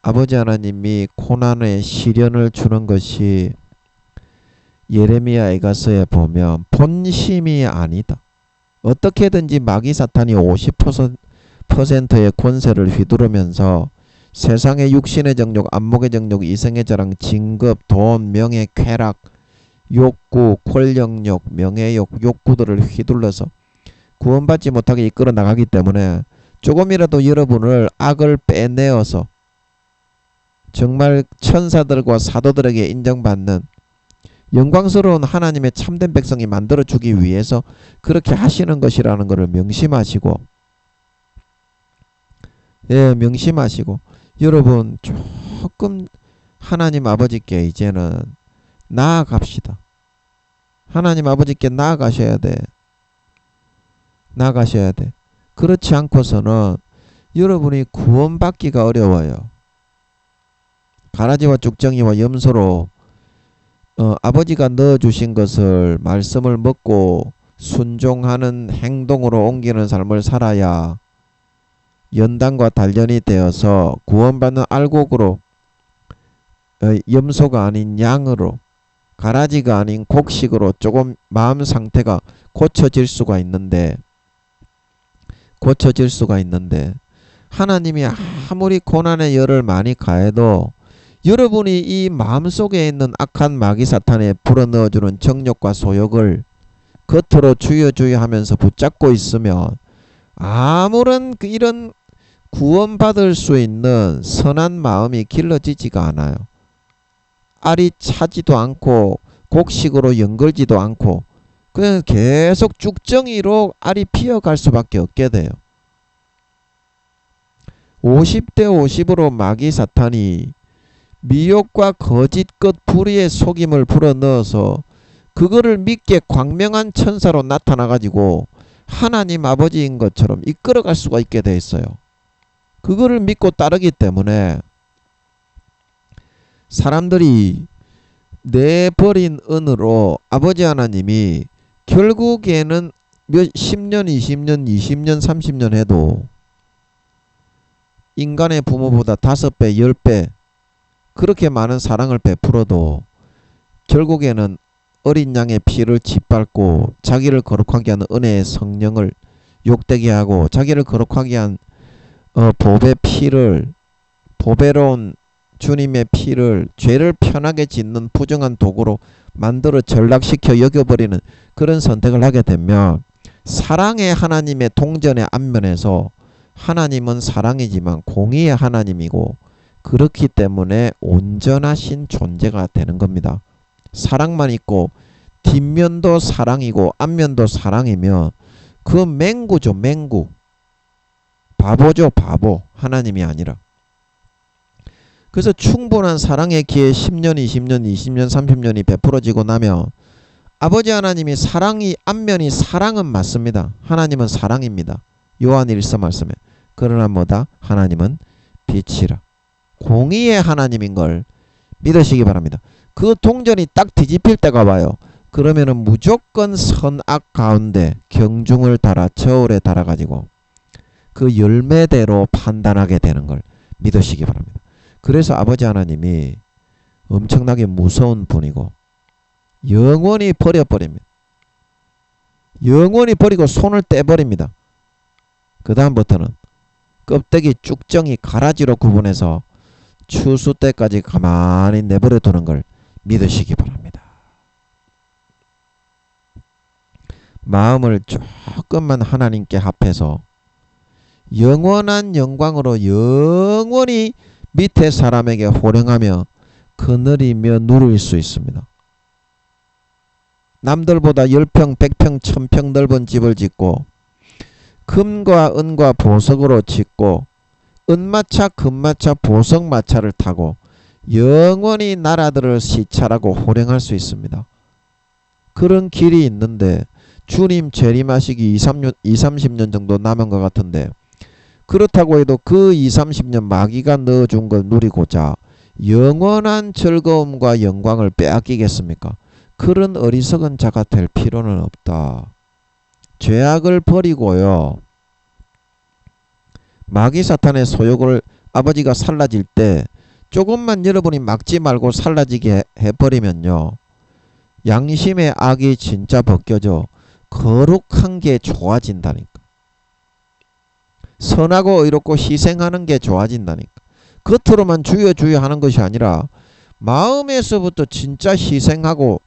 아버지 하나님이 고난의 시련을 주는 것이 예레미야 에가서에 보면 본심이 아니다. 어떻게든지 마귀 사탄이 50%의 권세를 휘두르면서 세상의 육신의 정욕, 안목의 정욕, 이생의 자랑, 진급, 돈, 명예, 쾌락, 욕구, 권력욕, 명예욕, 욕구들을 휘둘러서 구원받지 못하게 이끌어 나가기 때문에 조금이라도 여러분을 악을 빼내어서 정말 천사들과 사도들에게 인정받는 영광스러운 하나님의 참된 백성이 만들어주기 위해서 그렇게 하시는 것이라는 것을 명심하시고, 명심하시고 여러분 조금 하나님 아버지께 이제는 나아갑시다. 하나님 아버지께 나아가셔야 돼. 나아가셔야 돼. 그렇지 않고서는 여러분이 구원받기가 어려워요. 가라지와 쭉정이와 염소로 아버지가 넣어주신 것을 말씀을 먹고 순종하는 행동으로 옮기는 삶을 살아야 연단과 단련이 되어서 구원받는 알곡으로 염소가 아닌 양으로 가라지가 아닌 곡식으로 조금 마음 상태가 고쳐질 수가 있는데 하나님이 아무리 고난의 열을 많이 가해도 여러분이 이 마음속에 있는 악한 마귀 사탄에 불어넣어주는 정욕과 소욕을 겉으로 주여 하면서 붙잡고 있으면 아무런 이런 구원받을 수 있는 선한 마음이 길러지지가 않아요. 알이 차지도 않고 곡식으로 연걸지도 않고 그냥 계속 쭉정이로 알이 피어갈 수밖에 없게 돼요. 50대 50으로 마귀 사탄이 미혹과 거짓것 불의의 속임을 불어넣어서 그거를 믿게 광명한 천사로 나타나가지고 하나님 아버지인 것처럼 이끌어갈 수가 있게 돼 있어요. 그거를 믿고 따르기 때문에 사람들이 내버린 은으로 아버지 하나님이 결국에는 몇 10년, 20년, 30년 해도 인간의 부모보다 5배, 10배 그렇게 많은 사랑을 베풀어도 결국에는 어린 양의 피를 짓밟고 자기를 거룩하게 하는 은혜의 성령을 욕되게 하고 자기를 거룩하게 한 보배 피를 보배로운 주님의 피를 죄를 편하게 짓는 부정한 도구로 만들어 전락시켜 여겨버리는 그런 선택을 하게 되면 사랑의 하나님의 동전의 앞면에서 하나님은 사랑이지만 공의의 하나님이고 그렇기 때문에 온전하신 존재가 되는 겁니다. 사랑만 있고 뒷면도 사랑이고 앞면도 사랑이면 그 맹구죠. 맹구. 바보죠. 바보. 하나님이 아니라. 그래서 충분한 사랑의 기회 10년, 20년, 20년, 30년이 베풀어지고 나면 아버지 하나님이 사랑이 앞면이 사랑은 맞습니다. 하나님은 사랑입니다. 요한 1서 말씀에. 그러나 뭐다? 하나님은 빛이라. 공의의 하나님인 걸 믿으시기 바랍니다. 그 동전이 딱 뒤집힐 때가 와요. 그러면은 무조건 선악 가운데 경중을 달아 저울에 달아가지고 그 열매대로 판단하게 되는 걸 믿으시기 바랍니다. 그래서 아버지 하나님이 엄청나게 무서운 분이고 영원히 버려버립니다. 영원히 버리고 손을 떼버립니다. 그 다음부터는 껍데기 쭉정이 가라지로 구분해서 추수 때까지 가만히 내버려 두는 걸 믿으시기 바랍니다. 마음을 조금만 하나님께 합해서 영원한 영광으로 영원히 밑에 사람에게 호령하며 거느리며 누릴 수 있습니다. 남들보다 10평, 100평, 1000평 넓은 집을 짓고 금과 은과 보석으로 짓고 은마차, 금마차, 보석마차를 타고 영원히 나라들을 시찰하고 호령할 수 있습니다. 그런 길이 있는데 주님 재림하시기 20-30년 정도 남은 것 같은데 그렇다고 해도 그 20-30년 마귀가 넣어준 걸 누리고자 영원한 즐거움과 영광을 빼앗기겠습니까? 그런 어리석은 자가 될 필요는 없다. 죄악을 버리고요. 마귀 사탄의 소욕을 아버지가 살라질 때 조금만 여러분이 막지 말고 살라지게 해버리면요. 양심의 악이 진짜 벗겨져 거룩한 게 좋아진다니까. 선하고 의롭고 희생하는 게 좋아진다니까. 겉으로만 주여 주여 하는 것이 아니라 마음에서부터 진짜 희생하고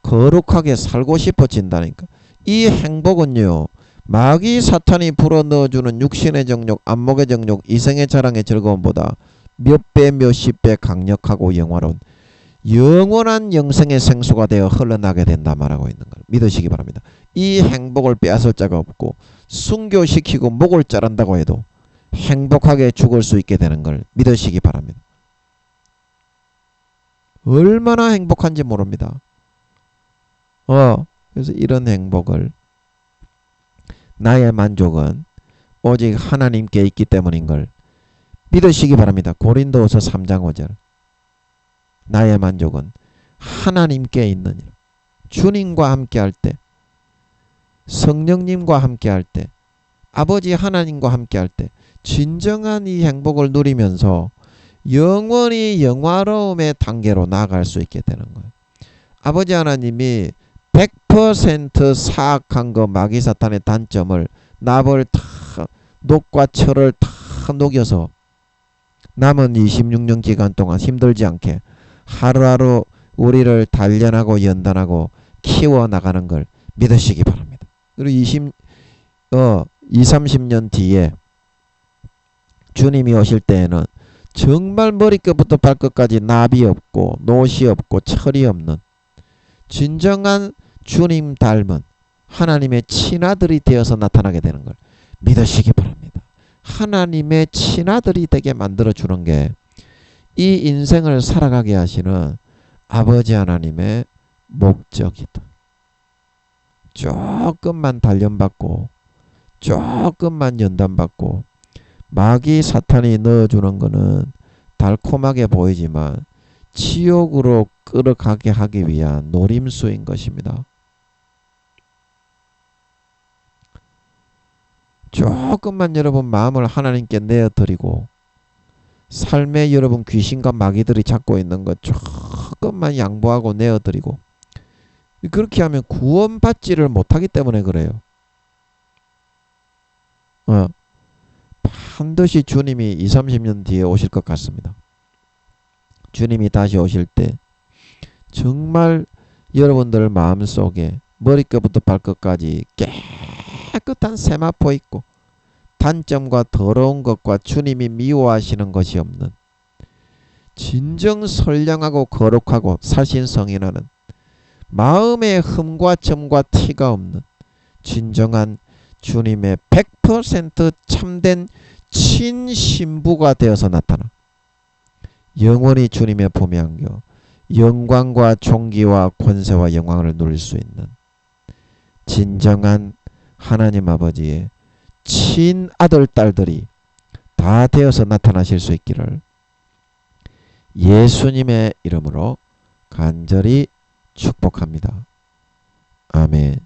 거룩하게 살고 싶어진다니까. 이 행복은요. 마귀 사탄이 불어넣어주는 육신의 정욕, 안목의 정욕, 이생의 자랑의 즐거움보다 몇 배 몇십 배 강력하고 영화로운 영원한 영생의 생수가 되어 흘러나게 된다 말하고 있는 걸 믿으시기 바랍니다. 이 행복을 빼앗을 자가 없고 순교시키고 목을 자른다고 해도 행복하게 죽을 수 있게 되는 걸 믿으시기 바랍니다. 얼마나 행복한지 모릅니다. 그래서 이런 행복을 나의 만족은 오직 하나님께 있기 때문인 걸 믿으시기 바랍니다. 고린도후서 3장 5절 나의 만족은 하나님께 있느니라. 주님과 함께 할 때 성령님과 함께 할 때 아버지 하나님과 함께 할 때 진정한 이 행복을 누리면서 영원히 영화로움의 단계로 나아갈 수 있게 되는 거예요. 아버지 하나님이 100% 사악한 거 마귀 사탄의 단점을 납을 다 녹과 철을 다 녹여서 남은 26년 기간 동안 힘들지 않게 하루하루 우리를 단련하고 연단하고 키워나가는 걸 믿으시기 바랍니다. 그리고 20-30년 뒤에 주님이 오실 때에는 정말 머리끝부터 발끝까지 납이 없고 노시 없고 철이 없는 진정한 주님 닮은 하나님의 친아들이 되어서 나타나게 되는 걸 믿으시기 바랍니다. 하나님의 친아들이 되게 만들어주는 게 이 인생을 살아가게 하시는 아버지 하나님의 목적이다. 조금만 단련받고 조금만 연단받고 마귀 사탄이 넣어주는 거는 달콤하게 보이지만 지옥으로 끌어가게 하기 위한 노림수인 것입니다. 조금만 여러분 마음을 하나님께 내어드리고 삶에 여러분 귀신과 마귀들이 잡고 있는 것 조금만 양보하고 내어드리고 그렇게 하면 구원받지를 못하기 때문에 그래요. 반드시 주님이 20-30년 뒤에 오실 것 같습니다. 주님이 다시 오실 때 정말 여러분들 마음속에 머리끝부터 발끝까지 깨끗한 세마포 있고 단점과 더러운 것과 주님이 미워하시는 것이 없는 진정 선량하고 거룩하고 사신성인하는 마음의 흠과 점과 티가 없는 진정한 주님의 100% 참된 친신부가 되어서 나타나 영원히 주님의 품에 안겨 영광과 존귀와 권세와 영광을 누릴 수 있는 진정한 하나님 아버지의 친아들 딸들이 다 되어서 나타나실 수 있기를 예수님의 이름으로 간절히 축복합니다. 아멘.